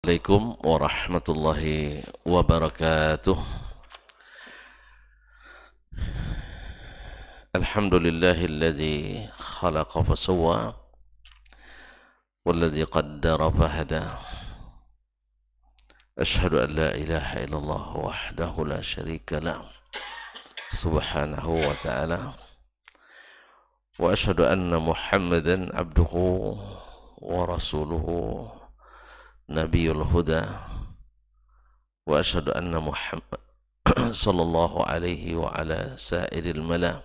Assalamualaikum warahmatullahi wabarakatuh. Alhamdulillahilladzi khalaqa fasawwa walladzi qaddara fahada. Ashhadu an la ilaha illallah wahdahu la syarika lah subhanahu wa ta'ala wa ashhadu anna Muhammadan abduhu wa rasuluhu nabiyul huda wa ashhadu anna Muhammad sallallahu alaihi wa ala sairil mala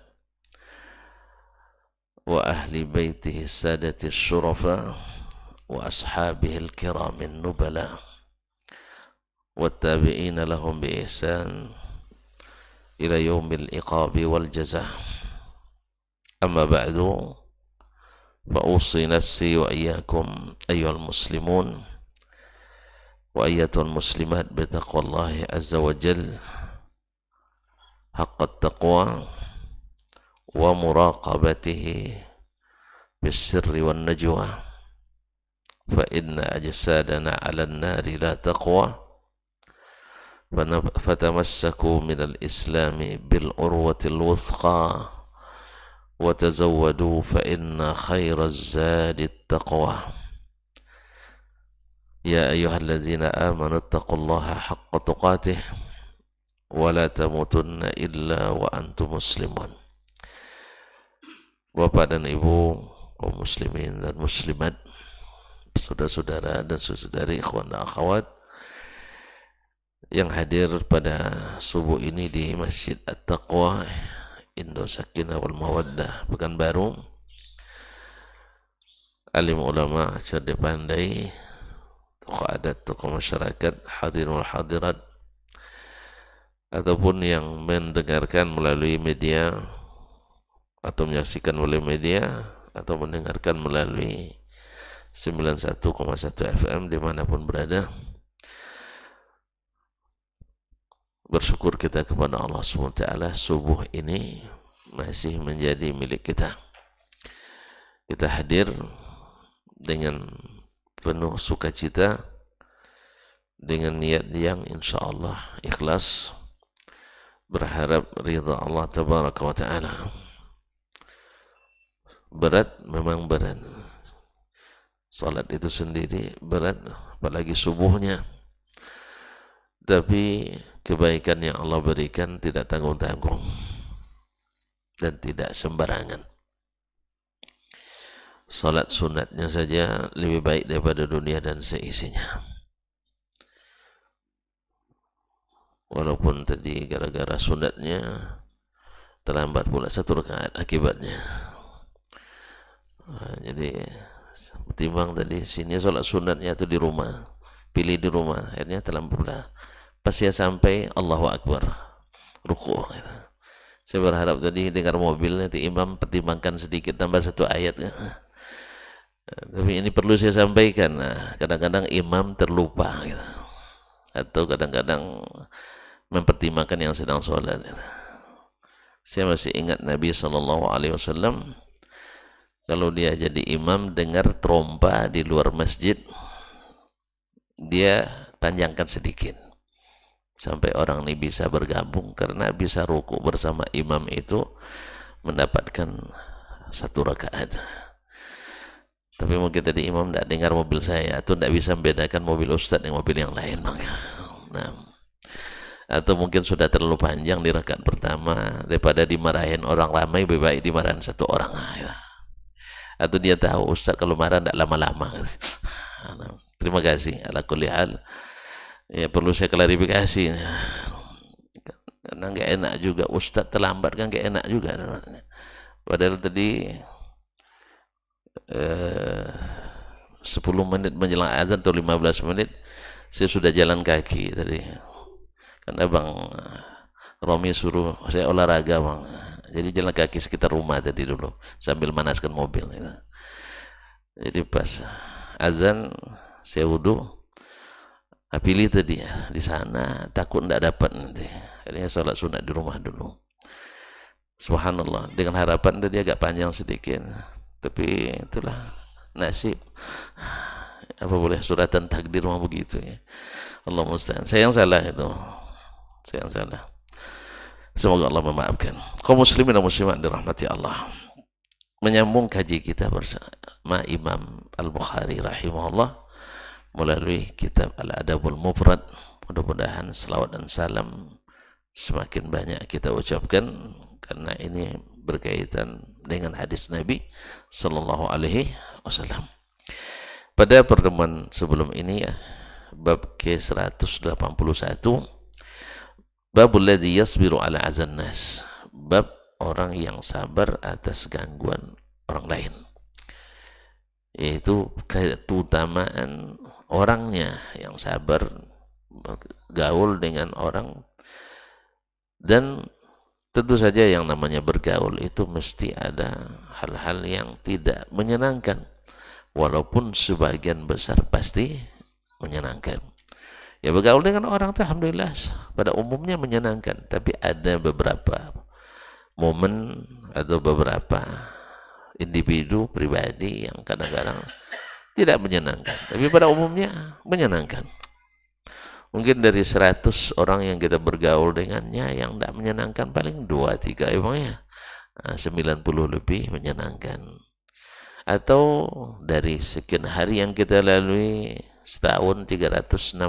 wa ahli baitihi sadati syurafa wa ashabihi al-kiramin nubala wa tabi'ina lahum bi ihsan ila yaumil iqabi wal jazaa. Amma ba'du, fa usi nafsi wa iyyakum ayyuhal muslimun wa ayyatuhal muslimat bi taqwallahi azza wa jalla haqqat taqwa wa muraqabatihi bis-sirri wan najwa, fa inna ajsadana 'ala an-nari la taqwa fatamassaku minal islami bil urwatil wuthqa wa tazawwadu fa inna khairaz zadi taqwa. Ya ayyuhalladzina amanu taqullaha haqqa tuqatih wa la tamutunna illa wa antum muslimun. Bapak dan Ibu kaum muslimin dan muslimat, saudara-saudara dan saudari, ikhwan dan akhwat yang hadir pada subuh ini di Masjid At-Taqwa Indo Sakinah wal Mawaddah Pekanbaru. Alim ulama, cerdik pandai, tokoh adat, tokoh masyarakat, hadirin wal hadirat, ataupun yang mendengarkan melalui media atau menyaksikan melalui media atau mendengarkan melalui 91,1 FM dimanapun berada. Bersyukur kita kepada Allah SWT, subuh ini masih menjadi milik kita. Kita hadir dengan penuh sukacita, dengan niat yang insya Allah ikhlas, berharap ridha Allah Tabaraka wa Ta'ala. Berat, memang berat. Salat itu sendiri berat, apalagi subuhnya. Tapi kebaikan yang Allah berikan tidak tanggung-tanggung dan tidak sembarangan. Salat sunatnya saja lebih baik daripada dunia dan seisinya. Walaupun tadi gara-gara sunatnya terlambat pula satu rakaat akibatnya. Jadi ketimbang tadi sini salat sunatnya itu di rumah, pilih di rumah, akhirnya terlambat pula. Pas saya sampai Allahu Akbar, ruku. Saya berharap tadi dengar mobil nanti imam pertimbangkan sedikit tambah satu ayat. Tapi ini perlu saya sampaikan. Kadang-kadang imam terlupa, atau kadang-kadang mempertimbangkan yang sedang sholat. Saya masih ingat Nabi SAW, kalau dia jadi imam dengar trompa di luar masjid, dia panjangkan sedikit sampai orang ini bisa bergabung, karena bisa ruku bersama imam itu mendapatkan satu rakaat. Tapi mungkin tadi imam tidak dengar mobil saya, atau tidak bisa membedakan mobil ustadz dengan mobil yang lain. Nah, atau mungkin sudah terlalu panjang di rakaat pertama, daripada dimarahin orang ramai, lebih baik dimarahin satu orang. Atau dia tahu ustadz kalau marah tidak lama-lama. Terima kasih. Ala kulli hal, ya perlu saya klarifikasi, karena nggak enak juga ustadz terlambat, kan nggak enak juga. Padahal tadi 10 menit menjelang azan atau 15 menit saya sudah jalan kaki tadi, karena Bang Romi suruh saya olahraga, Bang. Jadi jalan kaki sekitar rumah tadi dulu sambil manaskan mobil. Jadi pas azan saya wudhu, pilih tadi di sana, takut tidak dapat nanti. Akhirnya sholat sunat di rumah dulu. Subhanallah, dengan harapan tadi agak panjang sedikit, tapi itulah nasib. Apa boleh suratan takdir mau begitu ya. Allah musta'an. Saya yang salah itu. Saya yang salah. Semoga Allah memaafkan. Kaum muslimin dan muslimat dirahmati Allah. Menyambung kaji kita bersama Imam Al-Bukhari rahimahullah melalui kitab Al-Adabul Mufrad. Mudah-mudahan selawat dan salam semakin banyak kita ucapkan karena ini berkaitan dengan hadis Nabi sallallahu alaihi wasallam. Pada pertemuan sebelum ini ya, bab ke-181, babul ladzi yasbiru ala azan nas, bab orang yang sabar atas gangguan orang lain, yaitu keutamaan orangnya yang sabar bergaul dengan orang. Dan tentu saja yang namanya bergaul itu mesti ada hal-hal yang tidak menyenangkan, walaupun sebagian besar pasti menyenangkan. Ya, bergaul dengan orang itu alhamdulillah pada umumnya menyenangkan, tapi ada beberapa momen atau beberapa individu pribadi yang kadang-kadang tidak menyenangkan, tapi pada umumnya menyenangkan. Mungkin dari 100 orang yang kita bergaul dengannya, yang tidak menyenangkan paling 2-3 emangnya. 90 lebih menyenangkan. Atau dari sekian hari yang kita lalui, setahun 360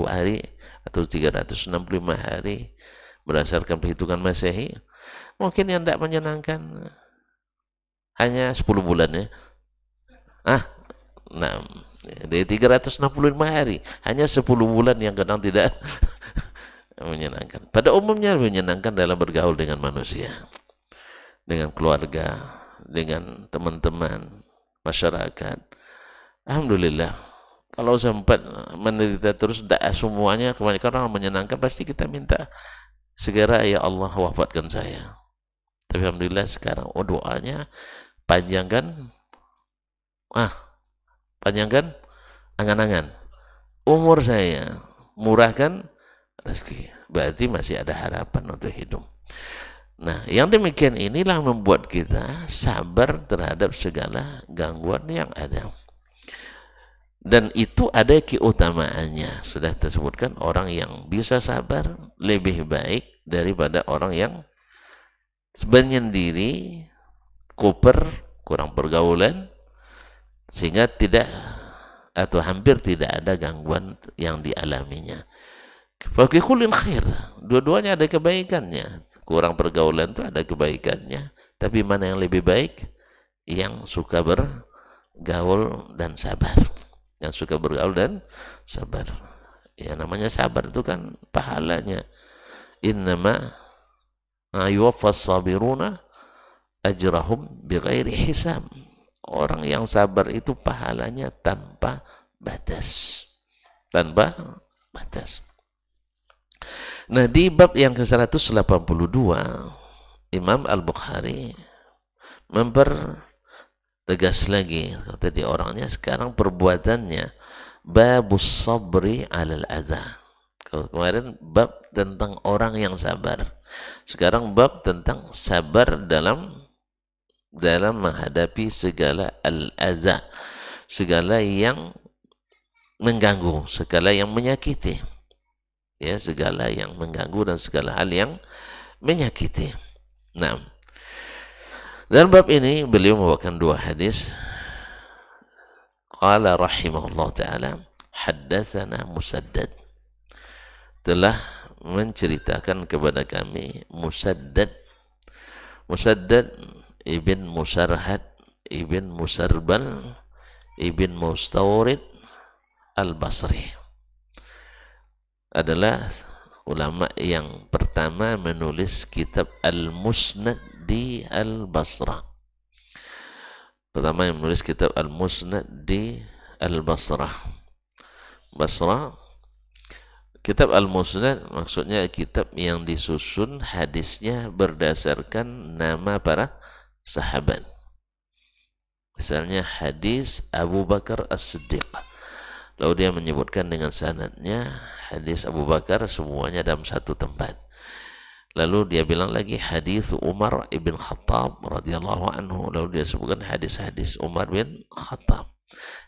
hari atau 365 hari berdasarkan perhitungan Masehi, mungkin yang tidak menyenangkan hanya 10 bulan ya. Nah, dari 365 hari hanya 10 bulan yang kadang tidak menyenangkan. Pada umumnya menyenangkan dalam bergaul dengan manusia, dengan keluarga, dengan teman-teman, masyarakat. Alhamdulillah. Kalau sempat menderita terus, tidak semuanya, kebanyakan orang menyenangkan, pasti kita minta segera ya Allah wafatkan saya. Tapi alhamdulillah sekarang doanya panjangkan angan-angan umur saya, murahkan rezeki. Berarti masih ada harapan untuk hidup. Nah, yang demikian inilah membuat kita sabar terhadap segala gangguan yang ada. Dan itu ada keutamaannya. Sudah tersebutkan, orang yang bisa sabar lebih baik daripada orang yang menyendiri, kuper, kurang pergaulan, sehingga tidak atau hampir tidak ada gangguan yang dialaminya. Bagi kulin khair, dua-duanya ada kebaikannya. Kurang pergaulan itu ada kebaikannya, tapi mana yang lebih baik? Yang suka bergaul dan sabar. Yang suka bergaul dan sabar. Ya, namanya sabar itu kan pahalanya. Innama yuwaffas sabiruna ajrahum bighairi hisab. Orang yang sabar itu pahalanya tanpa batas. Tanpa batas. Nah, di bab yang ke-182, Imam Al-Bukhari mempertegas lagi, kata dia orangnya sekarang perbuatannya, babus sabri alal adha. Kalau kemarin bab tentang orang yang sabar, sekarang bab tentang sabar dalam menghadapi segala al-aza, segala yang mengganggu, segala yang menyakiti, ya, segala yang mengganggu dan segala hal yang menyakiti. Nah, dalam bab ini beliau membawakan dua hadis. Qala rahimahullah ta'ala, haddatsana Musaddad, telah menceritakan kepada kami Musaddad ibn Musarhad ibn Musarbal ibn Mustawrid Al-Basri, adalah ulama yang pertama menulis kitab Al-Musnad di Al-Basrah. Pertama yang menulis kitab Al-Musnad di Al-Basrah. Basrah. Kitab Al-Musnad maksudnya kitab yang disusun hadisnya berdasarkan nama para sahabat. Misalnya hadis Abu Bakar As-Siddiq, lalu dia menyebutkan dengan sanadnya hadis Abu Bakar semuanya dalam satu tempat. Lalu dia bilang lagi hadis Umar ibn Khattab radhiyallahu anhu, lalu dia sebutkan hadis-hadis Umar bin Khattab.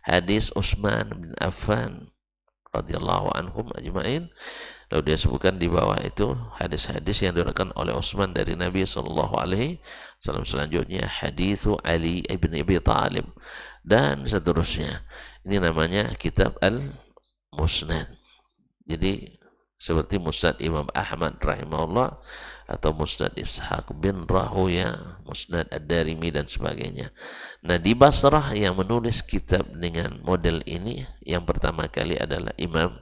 hadis Utsman bin Affan radhiyallahu anhum ajma'in. Lalu dia sebutkan di bawah itu hadis-hadis yang diriwayatkan oleh Utsman dari Nabi sallallahu alaihi wasallam. Selanjutnya haditsu Ali ibn Abi Thalib dan seterusnya. Ini namanya kitab Al-Musnad. Jadi seperti Musnad Imam Ahmad rahimahullah atau Musnad Ishaq bin Rahuya, Musnad Ad-Darimi dan sebagainya. Nah, di Basrah yang menulis kitab dengan model ini yang pertama kali adalah Imam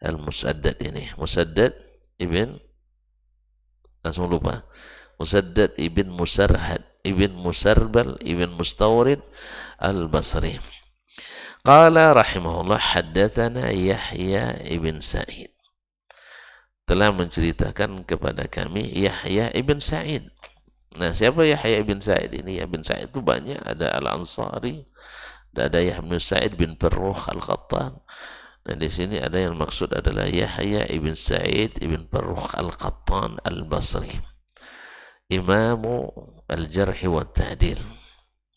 Al-Musaddad ini. Musaddad ibn, langsung lupa, Musaddad ibn Musarhad ibn Musarbal ibn Mustawrid Al-Basri. Qala rahimahullah haddatsana Yahya ibn Sa'id, telah menceritakan kepada kami Yahya ibn Sa'id. Nah, siapa Yahya ibn Sa'id ini? Yahya ibn Sa'id itu banyak, ada Al-Ansari, ada Yahya ibn Sa'id bin Farrukh Al-Qattan. Nah, di sini ada yang maksud adalah Yahya ibn Sa'id ibn Farrukh Al-Qattan Al-Basri, Imamu Al-Jarh wa Ta'dil,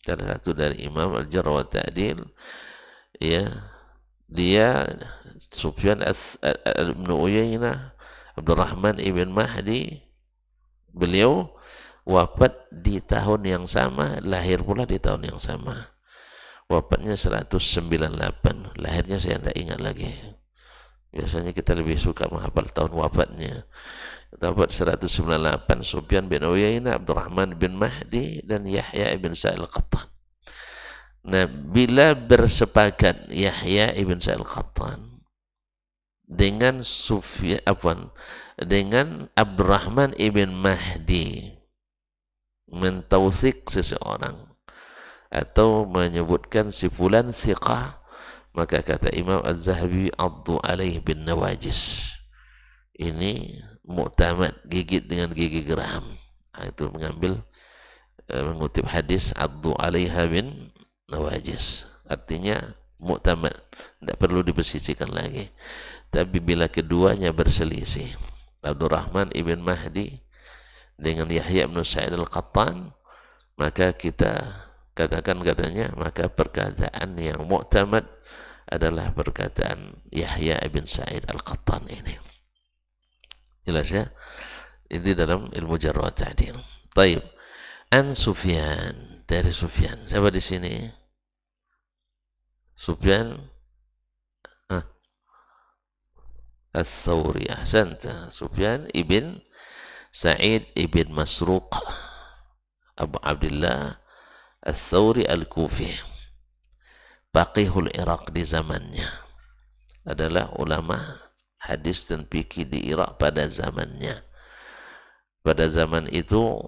salah satu dari Imam Al-Jarh wa Ta'dil. Ya, dia Sufyan ibn Uyainah, Abdurrahman ibn Mahdi, beliau wafat di tahun yang sama, lahir pula di tahun yang sama. Wafatnya 198, lahirnya saya tidak ingat lagi. Biasanya kita lebih suka menghafal tahun wafatnya. Wafat 198, Sufyan bin Uyainah, Abdurrahman bin Mahdi, dan Yahya ibn Sa'id Al-Qattan. Nah, bila bersepakat Yahya ibn Sa'id Al-Qattan dengan dengan Abdurrahman ibn Mahdi mentautsik seseorang atau menyebutkan si fulan thiqah, maka kata Imam Az-Zahabi addu alaih bin nawajis, ini mu'tamad, gigit dengan gigi geram. Nah, itu mengutip hadis addu alaiha bin nawajis, artinya mu'tamad, tidak perlu dibersihkan lagi. Tapi bila keduanya berselisih, Abdurrahman ibn Mahdi dengan Yahya ibn Sa'id Al-Qattan, maka kita katakan katanya, maka perkataan yang mu'tamad adalah perkataan Yahya ibn Sa'id Al-Qattan ini. Jelas ya? Ini dalam ilmu jarh wa ta'dil. Taib. An Sufyan, dari Sufyan. Siapa di sini? Sufyan Ats-Tsauri. Ahsanta. Sufyan ibn Sa'id ibn Masruq Abu Abdullah Ats-Tsauri Al-Kufi, faqihul Iraq di zamannya, adalah ulama hadis dan fikih di Irak pada zamannya. Pada zaman itu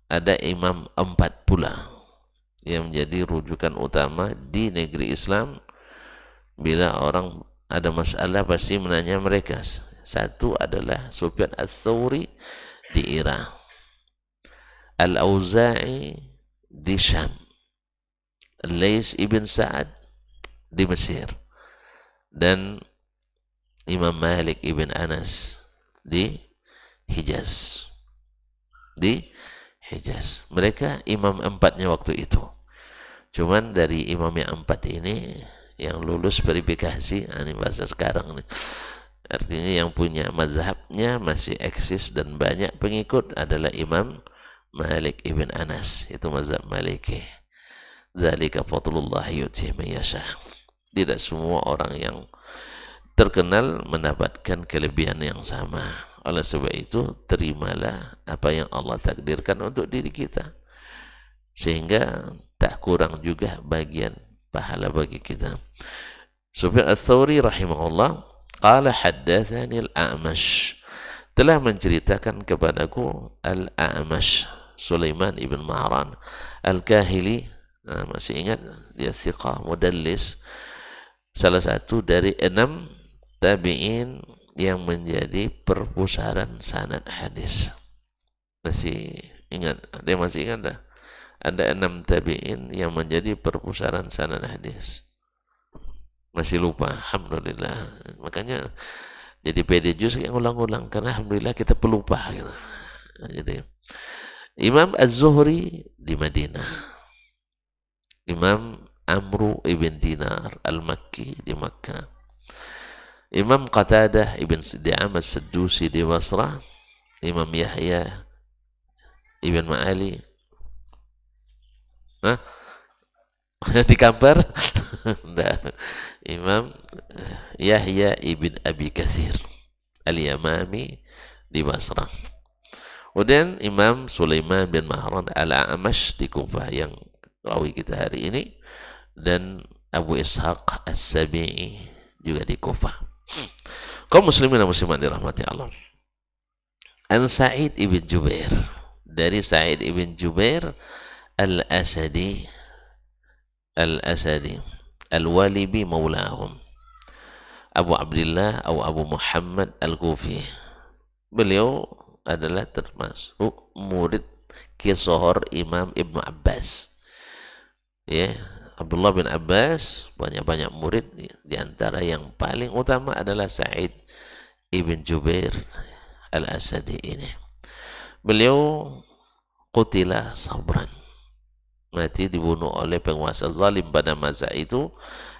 ada imam 4 pula yang menjadi rujukan utama di negeri Islam. Bila orang ada masalah pasti menanya mereka. Satu adalah Sufyan Ats-Tsauri di Irak, Al-Auza'i di Syam, Lais ibn Sa'ad di Mesir, dan Imam Malik ibn Anas di Hijaz. Mereka imam 4-nya waktu itu. Cuman dari imam yang 4 ini yang lulus verifikasi, ini bahasa sekarang nih, artinya yang punya mazhabnya masih eksis dan banyak pengikut adalah Imam Malik ibn Anas. Itu mazhab Maliki. Zalika fadlullah yu'tihi man yasha. Tidak semua orang yang terkenal mendapatkan kelebihan yang sama. Oleh sebab itu, terimalah apa yang Allah takdirkan untuk diri kita, sehingga tak kurang juga bagian pahala bagi kita. Sufyan Ats-Tsauri rahimahullah qala haddatsani al-A'mash, telah menceritakan kepadaku Al-A'mash, Sulaiman ibn Ma'ran Al-Kahili. Nah, masih ingat dia thiqah mudallis, salah satu dari 6 tabi'in yang menjadi perpustakaan sanad hadis. Masih ingat? Dia masih ingat dah? Ada 6 tabi'in yang menjadi perpustakaan sanad hadis. Masih lupa? Alhamdulillah. Makanya jadi pede justru yang ulang-ulang, karena alhamdulillah kita pelupa gitu. Jadi Imam Az-Zuhri di Madinah, Imam Amru ibn Dinar al-Makki di Makkah. Imam Qatadah ibn Di'am as-Saddusi di Basrah. Imam Yahya ibn Ma'ali. Hah? Di Kampar? Nah, Imam Yahya ibn Abi Katsir al-Yamami di Basrah. Kemudian Imam Sulaiman bin Mahran al-A'mash di Kufah yang rawi kita hari ini, dan Abu Ishaq as-Sabi'i juga di Kufah. Kaum muslimin dan muslimat dirahmati Allah. An Sa'id ibn Jubair, dari Sa'id ibn Jubair al-Asadi al-Walibi maulahum, Abu Abdullah atau Abu Muhammad al-Kufi. Beliau adalah termasuk murid kisohor Imam Ibnu Abbas. Ya, Abdullah bin Abbas banyak-banyak murid, di antara yang paling utama adalah Sa'id ibn Jubair al-Asadi ini. Beliau qutila sabran, mati dibunuh oleh penguasa zalim pada masa itu,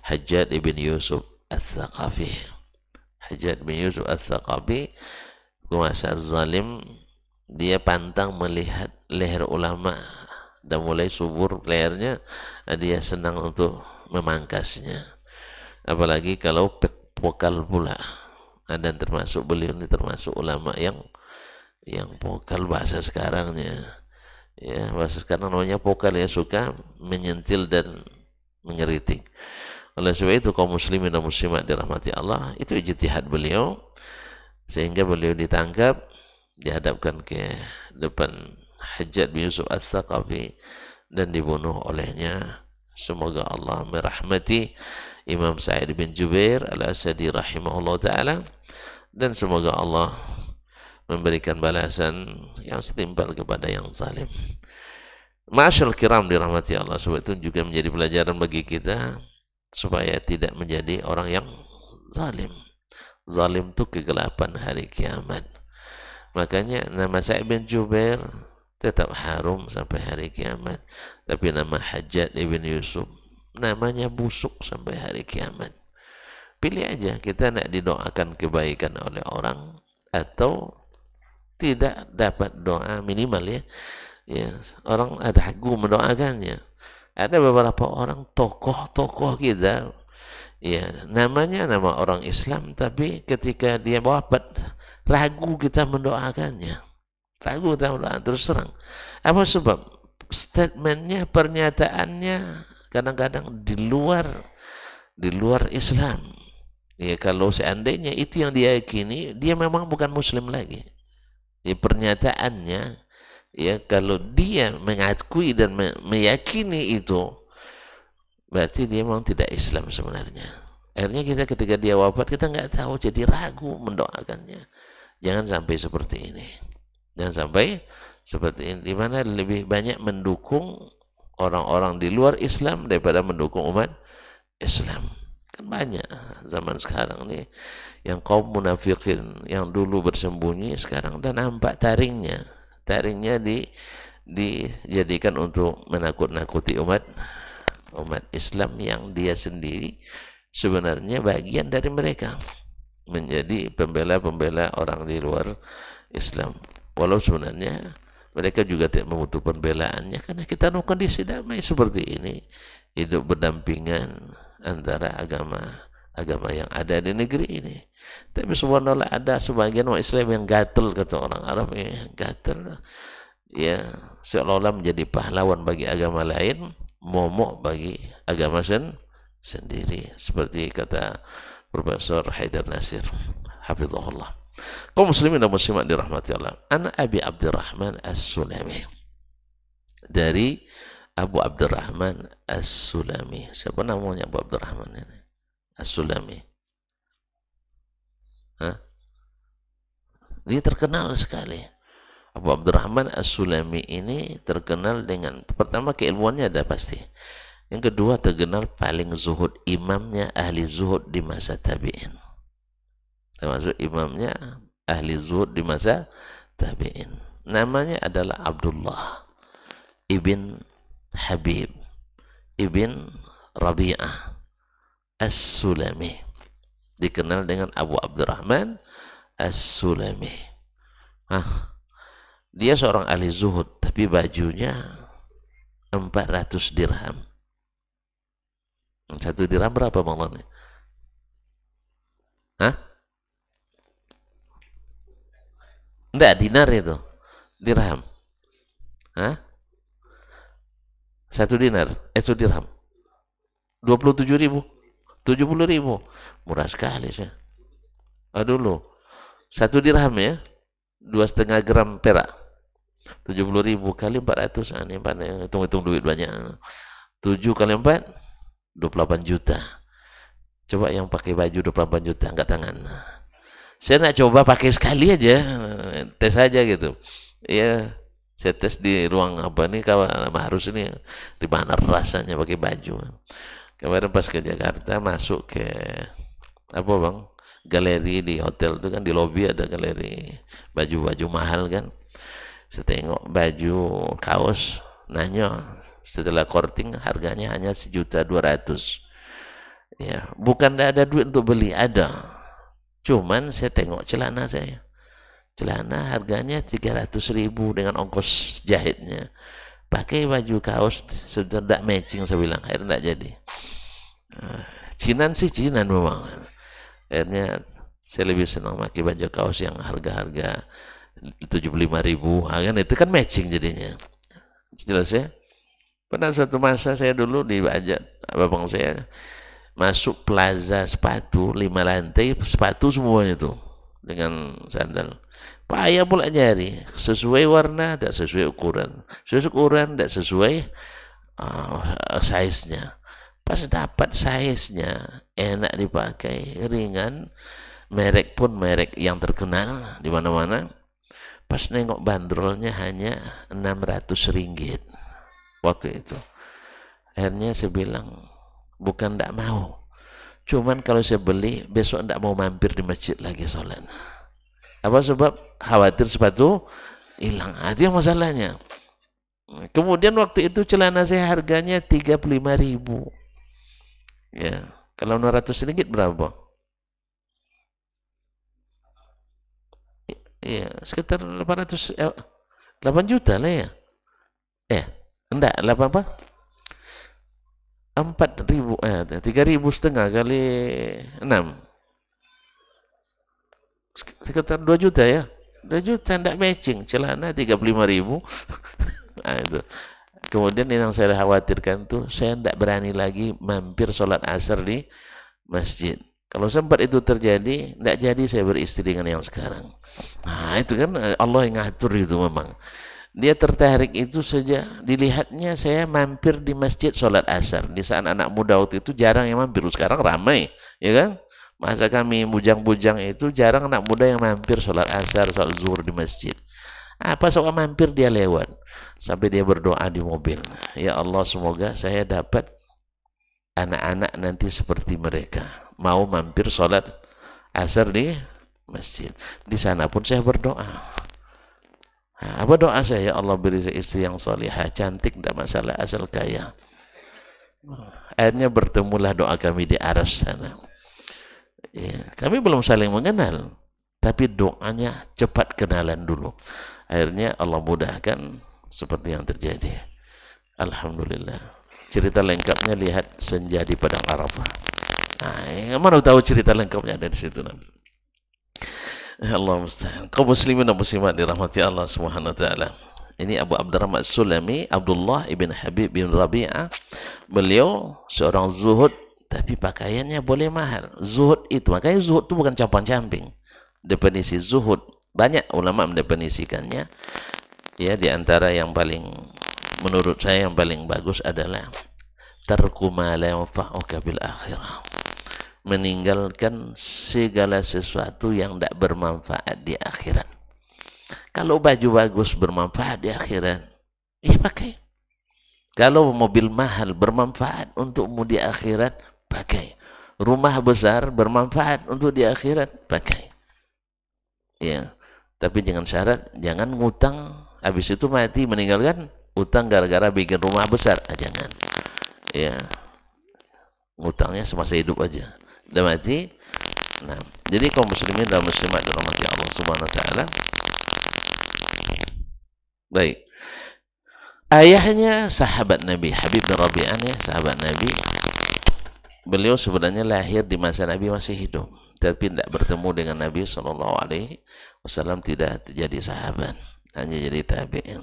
Hajjaj ibn Yusuf al-Thaqafi. Hajjaj bin Yusuf al-Thaqafi, penguasa zalim, dia pantang melihat leher ulama dan mulai subur lehernya, dia senang untuk memangkasnya, apalagi kalau pokal pula. Dan termasuk beliau ini termasuk ulama yang pokal bahasa sekarangnya. Ya, bahasa sekarang namanya pokal, ya, suka menyentil dan mengeritik. Oleh sebab itu kaum muslimin dan muslimat dirahmati Allah, itu ijtihad beliau, sehingga beliau ditangkap, dihadapkan ke depan Hajjaj bin Yusuf al-Thaqafi dan dibunuh olehnya. Semoga Allah merahmati Imam Sa'id bin Jubair al-Asadi rahimahullah ta'ala, dan semoga Allah memberikan balasan yang setimpal kepada yang zalim. Ma'asyarul kiram dirahmati Allah, sebab itu juga menjadi pelajaran bagi kita supaya tidak menjadi orang yang zalim. Zalim itu kegelapan hari kiamat. Makanya nama Sa'id bin Jubair tetap harum sampai hari kiamat. Tapi nama Hajjaj ibn Yusuf namanya busuk sampai hari kiamat. Pilih aja, kita nak didoakan kebaikan oleh orang atau tidak dapat doa minimal, ya. Ya, orang ada ragu mendoakannya. Ada beberapa orang tokoh-tokoh kita, ya, namanya nama orang Islam, tapi ketika dia wafat ragu kita mendoakannya. Ragu kita mendoakan, terus terang. Apa sebab? Statementnya, pernyataannya kadang-kadang di luar Islam. Ya, kalau seandainya itu yang dia yakini, dia memang bukan muslim lagi. Ya, pernyataannya, ya, kalau dia mengakui dan meyakini itu, berarti dia memang tidak Islam sebenarnya. Akhirnya kita ketika dia wafat, kita nggak tahu, jadi ragu mendoakannya. Jangan sampai seperti ini. Jangan sampai seperti ini, di mana lebih banyak mendukung orang-orang di luar Islam daripada mendukung umat Islam. Kan banyak zaman sekarang nih yang kaum munafikin yang dulu bersembunyi, sekarang dan nampak taringnya dijadikan untuk menakut-nakuti umat Islam yang dia sendiri sebenarnya bagian dari mereka, menjadi pembela-pembela orang di luar Islam. Walau sebenarnya mereka juga tidak membutuhkan pembelaannya, karena kita dalam kondisi damai seperti ini, hidup berdampingan antara agama yang ada di negeri ini. Tapi subhanallah, ada sebagian orang Islam yang gatel, kata orang Arab, ya, gatel, ya, seolah-olah menjadi pahlawan bagi agama lain, momok bagi agama sendiri, seperti kata Profesor Haidar Nasir hafizahullah. Kaum muslimin dan muslimat dirahmati Allah. Ana Abi Abdurrahman As-Sulami, dari Abu Abdurrahman As-Sulami. Siapa namanya Abu Abdurrahman ini? As-Sulami. Hah? Dia terkenal sekali. Abu Abdurrahman As-Sulami ini terkenal dengan, pertama, keilmuannya ada pasti. Yang kedua, terkenal paling zuhud, imamnya ahli zuhud di masa tabi'in. Termasuk imamnya ahli zuhud di masa tabi'in. Namanya adalah Abdullah ibn Habib ibn Rabi'ah As-Sulami, dikenal dengan Abu Abdurrahman As-Sulami. Dia seorang ahli zuhud, tapi bajunya 400 dirham. Satu dirham berapa Bang? Enggak, dinar itu. Dirham. Satu dinar, satu dirham. 27.000, 70.000. Murah sekali sih. Dulu. Satu dirham ya, 2,5 gram perak. 70.000 kali 400. Hitung-hitung duit banyak. 7 kali 4, 28 juta. Coba yang pakai baju 28 juta, angkat tangan. Saya nak coba pakai sekali aja, tes aja gitu. Ya, saya tes di ruang apa nih, kawan harus ini, di mana rasanya pakai baju. Kemarin pas ke Jakarta, masuk ke apa Bang, galeri di hotel itu kan, di lobi ada galeri baju-baju mahal kan. Saya tengok baju kaos, nanya setelah korting harganya hanya 1.200.000. Ya, bukan tidak ada duit untuk beli, ada. Cuman saya tengok celana saya. Celana harganya 300.000 dengan ongkos jahitnya. Pakai baju kaos sudah tidak matching, saya bilang. Akhirnya tidak jadi. Cinan sih Cinan memang. Akhirnya saya lebih senang pakai baju kaos yang harga-harga 75.000. Kan itu kan matching jadinya. Jelas ya? Pernah suatu masa saya dulu diajak abang saya masuk plaza sepatu 5 lantai, sepatu semuanya tuh dengan sandal. Payah pula nyari, sesuai warna tidak sesuai ukuran, sesuai ukuran tidak sesuai size-nya. Pas dapat size-nya enak dipakai, ringan, merek pun merek yang terkenal di mana-mana. Pas nengok bandrolnya hanya 600 ringgit waktu itu. Akhirnya saya bilang, bukan tidak mau, cuman kalau saya beli besok tidak mau mampir di masjid lagi sholat. Apa sebab? Khawatir sepatu hilang. Itu yang masalahnya. Kemudian waktu itu celana saya harganya 35.000. Ya, kalau 600 ringgit berapa? Iya, sekitar 8 juta lah ya. Enggak, 8 apa? 4.000, 3.500 kali 6. Sekitar 2 juta ya. 2 juta enggak matching, celana 35.000. Itu. Kemudian yang saya khawatirkan tuh, saya enggak berani lagi mampir sholat asar di masjid. Kalau sempat itu terjadi, enggak jadi saya beristri dengan yang sekarang. Itu kan Allah yang ngatur itu memang. Dia tertarik itu saja dilihatnya saya mampir di masjid sholat asar. Di saat anak muda waktu itu jarang yang mampir, sekarang ramai, ya kan? Masa kami bujang-bujang itu jarang anak muda yang mampir sholat asar, sholat zuhur di masjid. Pas soal mampir dia lewat, sampai dia berdoa di mobil, ya Allah semoga saya dapat anak-anak nanti seperti mereka, mau mampir sholat asar di masjid. Di sana pun saya berdoa. Apa doa saya? Ya Allah beri saya istri yang salihah, cantik, tidak masalah, asal kaya. Akhirnya bertemulah doa kami di aras sana. Ya, kami belum saling mengenal, tapi doanya cepat kenalan dulu. Akhirnya Allah mudahkan seperti yang terjadi. Alhamdulillah. Cerita lengkapnya lihat senja di Padang Arafah. Yang mana tahu cerita lengkapnya dari situ nanti. Allah musta'an. Kaum muslimin dan muslimat dirahmati Allah Subhanahu wa taala. Ini Abu Abdurrahman Sulami, Abdullah ibn Habib bin Rabi'ah. Beliau seorang zuhud, tapi pakaiannya boleh mahal. Zuhud itu, makanya zuhud itu bukan campang-camping. Definisi zuhud banyak ulama mendefinisikannya. Ya, di antara yang paling, menurut saya yang paling bagus adalah tarku ma la yanfa'uka bil akhirah. Meninggalkan segala sesuatu yang tidak bermanfaat di akhirat. Kalau baju bagus bermanfaat di akhirat, ya pakai. Kalau mobil mahal bermanfaat untukmu di akhirat, pakai. Rumah besar bermanfaat untuk di akhirat, pakai. Ya, tapi dengan syarat jangan ngutang, habis itu mati meninggalkan utang gara-gara bikin rumah besar. Jangan. Ya. ngutangnya semasa hidup aja. Udah mati. Nah, jadi kaum muslimin dan muslimat dirahmati Allah Subhanahu wa taala. Baik. Ayahnya sahabat Nabi, Habib bin Rabi'ah, sahabat Nabi. Beliau sebenarnya lahir di masa Nabi masih hidup, tapi tidak bertemu dengan Nabi SAW, tidak jadi sahabat, hanya jadi tabi'in.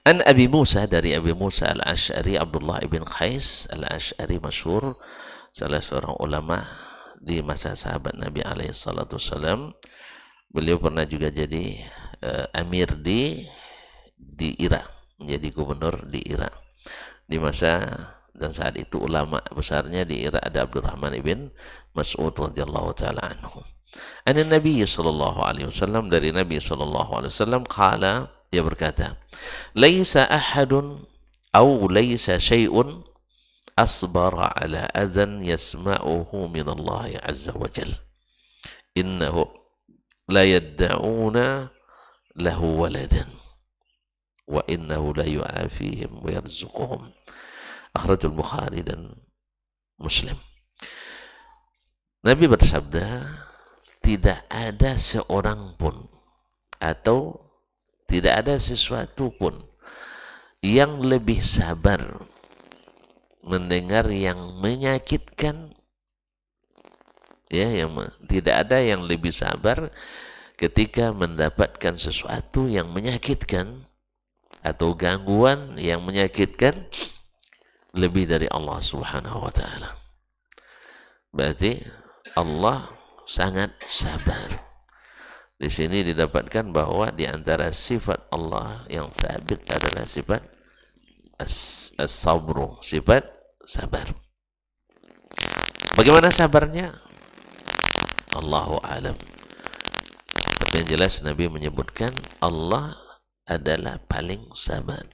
An Abi Musa, dari Abi Musa al-Ash'ari, Abdullah ibn Qais al-Ash'ari, masyhur, salah seorang ulama di masa sahabat Nabi SAW. Beliau pernah juga jadi amir di Irak, menjadi gubernur di Irak di masa, dan saat itu ulama besarnya di Irak ada Abdurrahman ibn Mas'ud radhiyallahu taala anhu. An Nabi sallallahu alaihi wasallam, dari Nabi sallallahu alaihi wasallam, qala, dia berkata, laisa ahadun aw laisa syai'un asbara ala adhan yasma'uhu min Allah azza wa jalla, innahu la yadda'una lahu waladan wa innahu la yu'afihim wa yarzuquhum. Akhrajul Bukhari dan Muslim. Nabi bersabda, tidak ada seorang pun atau tidak ada sesuatu pun yang lebih sabar mendengar yang menyakitkan, ya, tidak ada yang lebih sabar ketika mendapatkan sesuatu yang menyakitkan atau gangguan yang menyakitkan lebih dari Allah Subhanahu wa taala. Berarti Allah sangat sabar. Di sini didapatkan bahwa di antara sifat Allah yang sabit adalah sifat as-sabru, sifat sabar. Bagaimana sabarnya? Allahu a'lam. Tapi yang jelas Nabi menyebutkan Allah adalah paling sabar.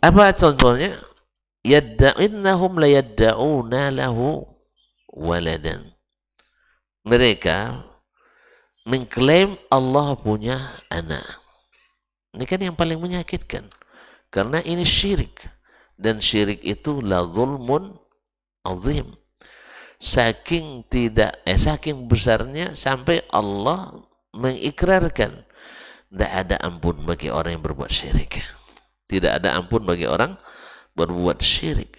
Apa contohnya? Innahum la yadda'una lahu waladan. Mereka mengklaim Allah punya anak. Ini kan yang paling menyakitkan, karena ini syirik, dan syirik itu la zulmun azim. Saking besarnya sampai Allah mengikrarkan tidak ada ampun bagi orang yang berbuat syirik. Tidak ada ampun bagi orang berbuat syirik.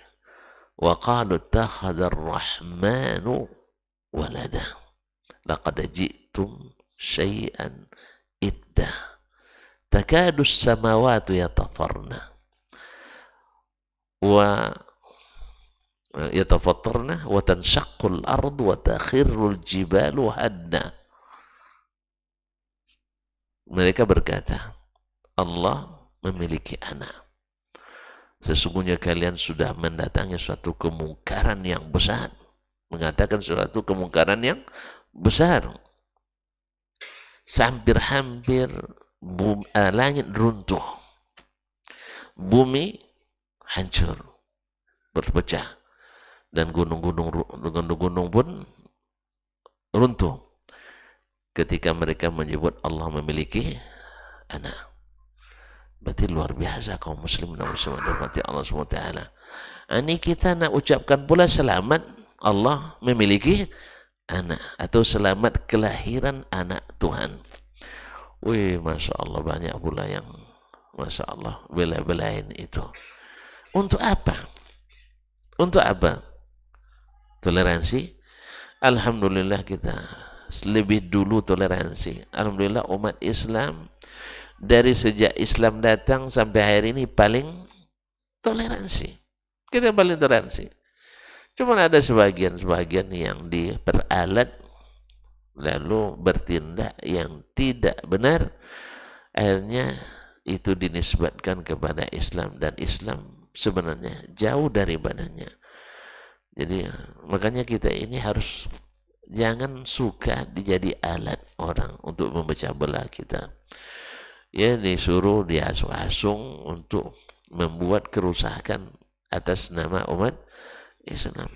Wa qalu takhadar rahmanu walada laqad ji'tum syai'an idda takadu as-samawati yatafarna wa yatafattarna wa tanshaqqu al-ardu wa takhirru al-jibalu hadda. Mereka berkata, Allah memiliki anak. Sesungguhnya kalian sudah mendatangi suatu kemungkaran yang besar. Mengatakan suatu kemungkaran yang besar. Hampir-hampir langit runtuh. Bumi hancur, berpecah. Dan gunung-gunung pun runtuh ketika mereka menyebut Allah memiliki anak. Berarti luar biasa kaum muslim dan muslimat dirahmati Allah SWT. Ini kita nak ucapkan pula selamat Allah memiliki anak, atau selamat kelahiran anak Tuhan. Wih, Masya Allah, banyak pula yang Masya Allah bela-belain itu. Untuk apa? Untuk apa? Toleransi? Alhamdulillah kita lebih dulu toleransi. Alhamdulillah umat Islam dari sejak Islam datang sampai hari ini paling toleransi. Kita paling toleransi. Cuma ada sebagian yang diperalat lalu bertindak yang tidak benar. Akhirnya itu dinisbatkan kepada Islam, dan Islam sebenarnya jauh daripadanya. Jadi makanya kita ini harus jangan suka dijadi alat orang untuk memecah belah kita. Ya, disuruh diasung-asung untuk membuat kerusakan atas nama umat Islam.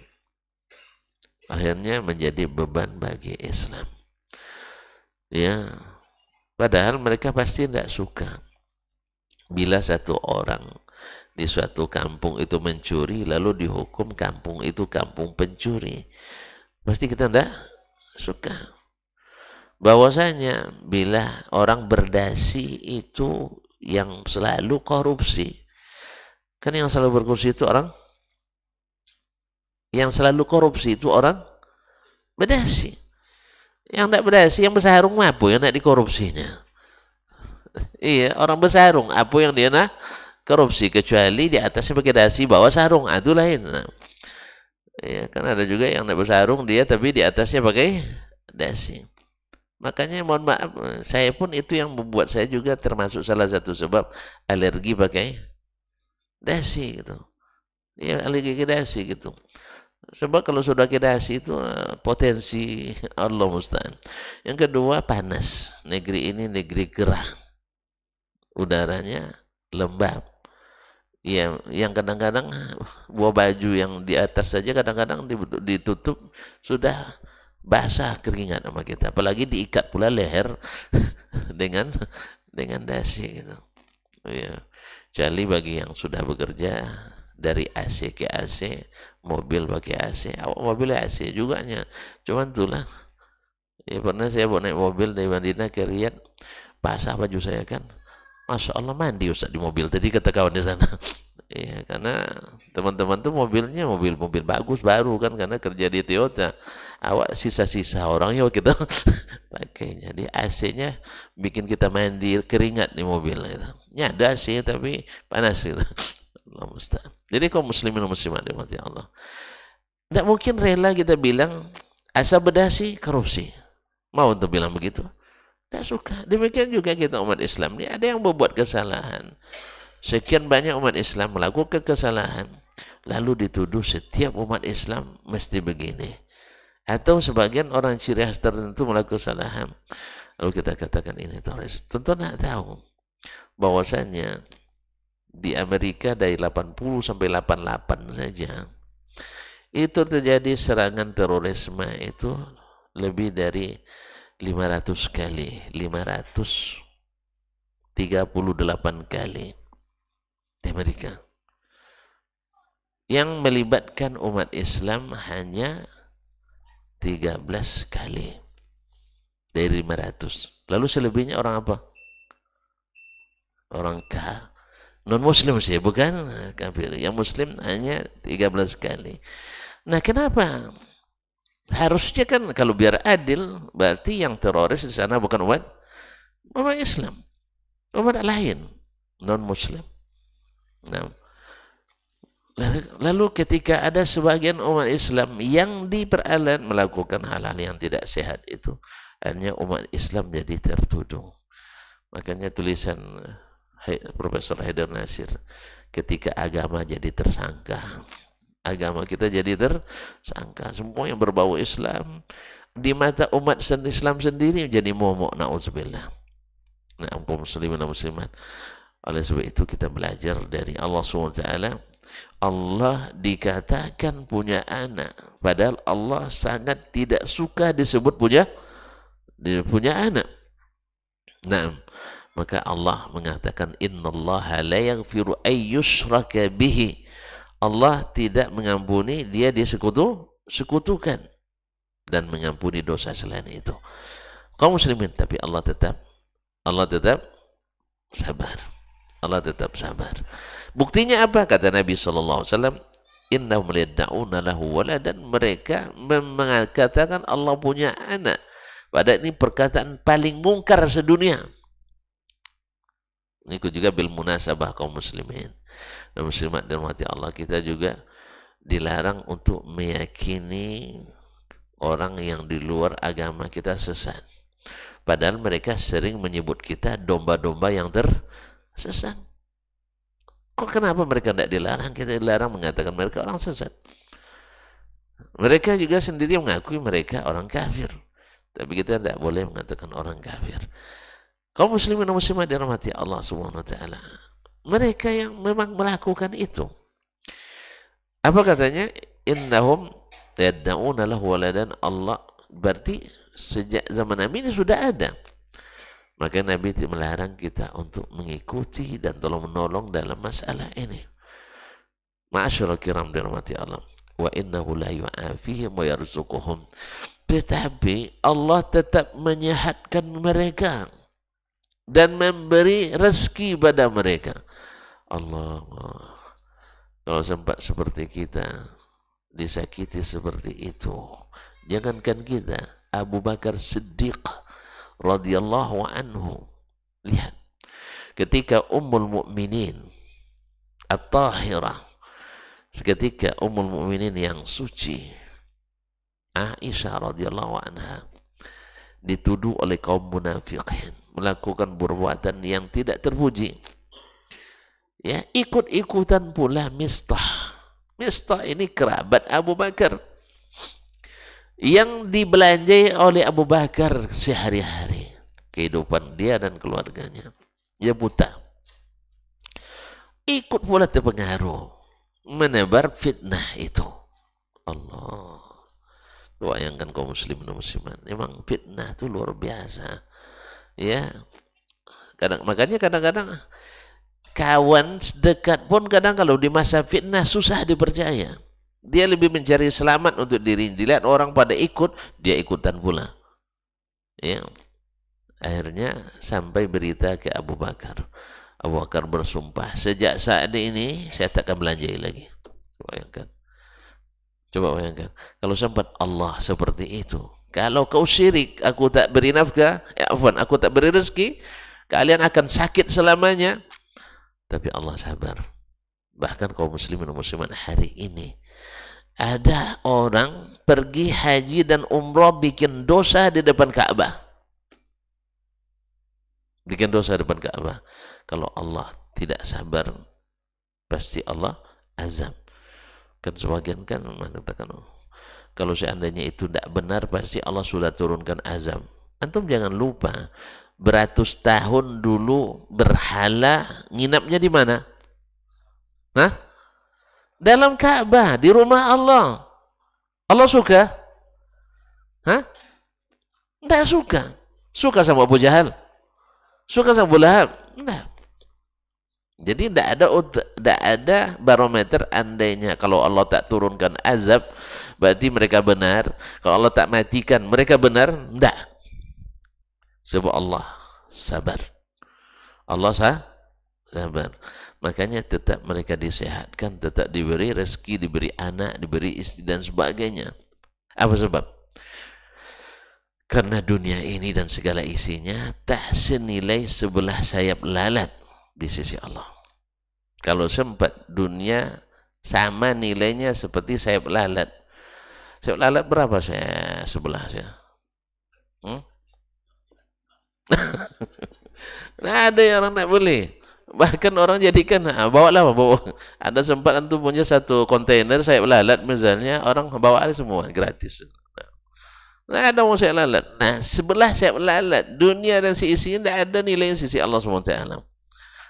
Akhirnya menjadi beban bagi Islam. Ya, padahal mereka pasti tidak suka bila satu orang di suatu kampung itu mencuri, lalu dihukum kampung itu kampung pencuri. Pasti kita tidak suka. Bahwasanya bila orang berdasi itu yang selalu korupsi. Kan yang selalu berkorupsi itu orang, yang selalu korupsi itu orang berdasi. Yang tidak berdasi, yang bersarung apa yang tidak dikorupsinya? Iya, orang bersarung apa yang dia nak korupsi, kecuali di atasnya pakai dasi, bawah sarung, itu lain. Nah, ya, kan ada juga yang tidak bersarung dia, tapi di atasnya pakai dasi. Makanya mohon maaf, saya pun itu yang membuat saya juga termasuk salah satu sebab alergi pakai dasi gitu. Ya, alergi ke dasi gitu. Sebab kalau sudah ke dasi itu potensi Allah musta'an. Yang kedua, panas. Negeri ini negeri gerah. Udaranya lembab. Yang kadang-kadang buah baju yang di atas saja kadang-kadang ditutup sudah basah keringat sama kita, apalagi diikat pula leher dengan dasi gitu. Ya. Kecuali bagi yang sudah bekerja dari AC ke AC, mobil pakai AC, awak mobil AC juga nya. Cuman itulah. Ya, pernah saya bawa naik mobil dari Madinah ke Riyadh, basah baju saya kan. Masya Allah, mandi Ustaz di mobil tadi, kata kawan di sana. Iya, karena teman-teman tuh mobilnya mobil bagus baru kan, karena kerja di Toyota. Awak sisa-sisa orang ya kita pakai. Jadi AC-nya bikin kita mandi keringat di mobil gitu. Ya ada AC tapi panas gitu. Allah musta'an. Jadi kaum muslimin dan muslimat dimati Allah. Tidak mungkin rela kita bilang asal berdasi korupsi. Mau untuk bilang begitu? Tidak suka. Demikian juga kita umat Islam ini ada yang berbuat kesalahan. Sekian banyak umat Islam melakukan kesalahan, lalu dituduh setiap umat Islam mesti begini. Atau sebagian orang ciri khas tertentu melakukan kesalahan, lalu kita katakan ini teroris. Tentu nak tahu bahwasanya di Amerika dari 80 sampai 88 saja itu terjadi serangan terorisme itu lebih dari 500 kali, 538 kali di Amerika. Yang melibatkan umat Islam hanya 13 kali dari 500. Lalu selebihnya orang apa? Orang non-muslim sih, bukan kafir. Yang muslim hanya 13 kali. Nah, kenapa? Harusnya kan kalau biar adil, berarti yang teroris di sana bukan umat Islam, umat lain, non-muslim. Nah, lalu ketika ada sebagian umat Islam yang diperalat melakukan hal-hal yang tidak sehat itu, akhirnya umat Islam jadi tertuduh. Makanya tulisan Profesor Haidar Nasir, ketika agama jadi tersangka, agama kita jadi tersangka, semua yang berbau Islam di mata umat Islam sendiri jadi momok, na'udzubillah. Nah, kaum muslimin dan muslimat, oleh sebab itu kita belajar dari Allah SWT. Allah dikatakan punya anak, padahal Allah sangat tidak suka disebut punya anak. Nah, maka Allah mengatakan innallaha la yaghfiru ay yushraka bihi. Allah tidak mengampuni dia disekutukan dan mengampuni dosa selain itu. Kaum muslimin, tapi Allah tetap sabar. Allah tetap sabar. Buktinya apa? Kata Nabi SAW, innahum yad'una lahu waladan, mereka mengatakan Allah punya anak. Padahal ini perkataan paling mungkar sedunia. Ini juga bil munasabah kaum muslimin dan muslimat dan mati Allah, kita juga dilarang untuk meyakini orang yang di luar agama kita sesat. Padahal mereka sering menyebut kita domba-domba yang tersesat. Kok kenapa mereka tidak dilarang? Kita dilarang mengatakan mereka orang sesat. Mereka juga sendiri mengakui mereka orang kafir. Tapi kita tidak boleh mengatakan orang kafir. Kaum muslimin dan muslimat dirahmati Allah Subhanahu wa taala, mereka yang memang melakukan itu, apa katanya? Innahum yad'una lahu waladan. Allah berarti sejak zaman Nabi ini sudah ada. Maka Nabi melarang kita untuk mengikuti dan tolong menolong dalam masalah ini. Ma'asyiral kiram dirahmati Allah. Wa innahu la yu'afihim wa yarzuquhum. Tetapi Allah tetap menyehatkan mereka dan memberi rezeki pada mereka. Allah. Kalau sempat seperti kita disakiti seperti itu, jangankan kita, Abu Bakar Siddiq radhiyallahu anhu, lihat ketika Ummul Mukminin At-Tahirah, ketika Ummul Mukminin yang suci Aisyah radhiyallahu anha dituduh oleh kaum munafikin melakukan perbuatan yang tidak terpuji, ya, ikut-ikutan pula Mistah. Mistah ini kerabat Abu Bakar yang dibelanjai oleh Abu Bakar sehari-hari, kehidupan dia dan keluarganya. Dia buta, ikut pula terpengaruh, menebar fitnah itu. Allah, bayangkan kaum muslimin dan muslimat, memang fitnah itu luar biasa, ya. Makanya kadang-kadang kawan dekat pun kadang kalau di masa fitnah susah dipercaya. Dia lebih mencari selamat untuk diri. Dilihat orang pada ikut, dia ikutan pula. Ya. Akhirnya sampai berita ke Abu Bakar. Abu Bakar bersumpah, sejak saat ini saya tak akan belanjai lagi. Bayangkan. Coba bayangkan. Kalau sempat Allah seperti itu. Kalau kau syirik, aku tak beri nafkah, aku tak beri rezeki, kalian akan sakit selamanya. Tapi Allah sabar. Bahkan kaum muslimin dan muslimat hari ini, ada orang pergi haji dan umrah bikin dosa di depan Ka'bah. Bikin dosa di depan Ka'bah. Kalau Allah tidak sabar, pasti Allah azab. Kan sebagian kan mengatakan, kalau seandainya itu tidak benar, pasti Allah sudah turunkan azab. Antum jangan lupa, beratus tahun dulu berhala nginapnya di mana? Hah? Dalam Ka'bah, di rumah Allah. Allah suka? Hah? Tidak suka. Suka sama Abu Jahal? Suka sama Abu Lahab? Tidak. Jadi tidak ada barometer andainya kalau Allah tak turunkan azab, berarti mereka benar. Kalau Allah tak matikan, mereka benar? Tidak. Sebab Allah sabar. Allah sabar. Makanya tetap mereka disehatkan, tetap diberi rezeki, diberi anak, diberi istri dan sebagainya. Apa sebab? Karena dunia ini dan segala isinya tak senilai sebelah sayap lalat di sisi Allah. Kalau sempat dunia sama nilainya seperti sayap lalat. Sayap lalat berapa saya sebelah saya? Nah, ada yang orang nak beli. Bahkan orang jadikan, bawa. Ada sempat antum punya satu kontainer sayap lalat misalnya, orang bawa semua gratis. Nah, ada mau sayap lalat. Nah, sebelah sayap lalat, dunia dan seisinya tidak ada nilai sisi Allah SWT.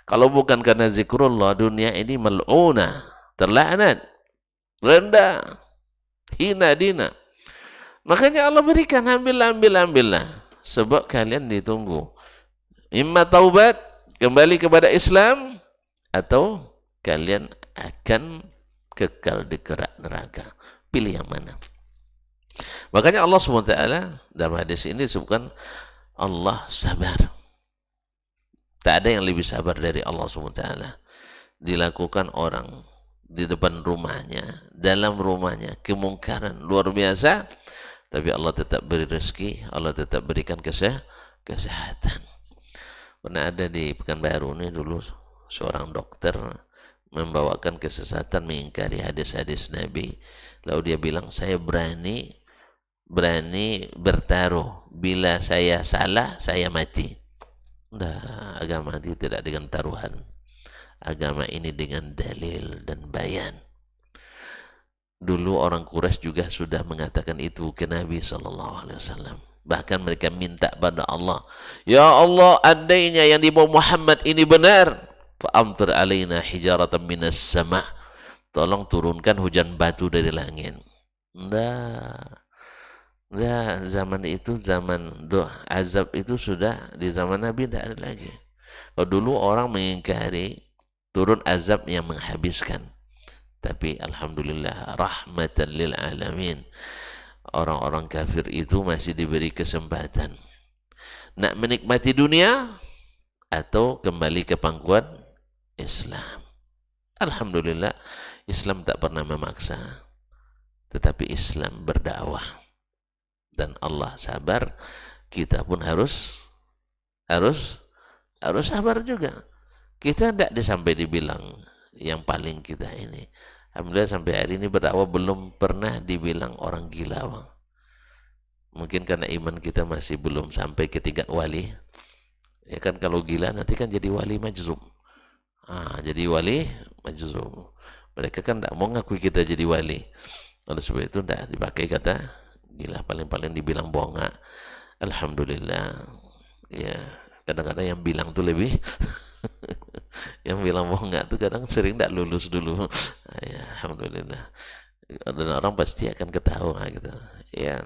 Kalau bukan karena zikrullah, dunia ini mal'unah, terlaknat, rendah, hina dina. Makanya Allah berikan, ambillah. Sebab kalian ditunggu. Imma taubat, kembali kepada Islam, atau kalian akan kekal di kerak neraka. Pilih yang mana? Makanya Allah SWT dalam hadis ini disebutkan Allah sabar. Tak ada yang lebih sabar dari Allah SWT. Dilakukan orang di depan rumahnya, dalam rumahnya, kemungkaran luar biasa, tapi Allah tetap beri rezeki, Allah tetap berikan kesehatan. Pernah ada di Pekanbaru ini dulu seorang dokter membawakan kesesatan, mengingkari hadis-hadis Nabi. Lalu dia bilang, saya berani bertaruh, bila saya salah saya mati. Nah, agama itu tidak dengan taruhan. Agama ini dengan dalil dan bayan. Dulu orang Quraisy juga sudah mengatakan itu ke Nabi SAW. Bahkan mereka minta pada Allah, ya Allah, andainya yang dibawa Muhammad ini benar, fa'amtir alaina hijaratan minas sama', tolong turunkan hujan batu dari langit. Nah, zaman itu, zaman azab itu sudah di zaman Nabi tidak ada lagi. Kalau dulu orang mengingkari turun azab yang menghabiskan, Tapi alhamdulillah rahmatan lil alamin, orang-orang kafir itu masih diberi kesempatan nak menikmati dunia atau kembali ke pangkuan Islam. Alhamdulillah Islam tak pernah memaksa, tetapi Islam berdakwah dan Allah sabar, kita pun harus sabar juga. Kita tidak sampai dibilang yang paling kita ini. Alhamdulillah sampai hari ini berdakwah belum pernah dibilang orang gila, Bang. Mungkin karena iman kita masih belum sampai ke tingkat wali. Ya kan, kalau gila nanti kan jadi wali majzum. Jadi wali majzum. Mereka kan tidak mau ngakui kita jadi wali. Oleh sebab itu tidak dipakai kata gila, paling-paling dibilang bonga. Alhamdulillah. Ya, kadang-kadang yang bilang tuh lebih yang bilang bonga tuh kadang sering tidak lulus dulu. Ya, alhamdulillah. Dan orang pasti akan ketawa gitu. Ya.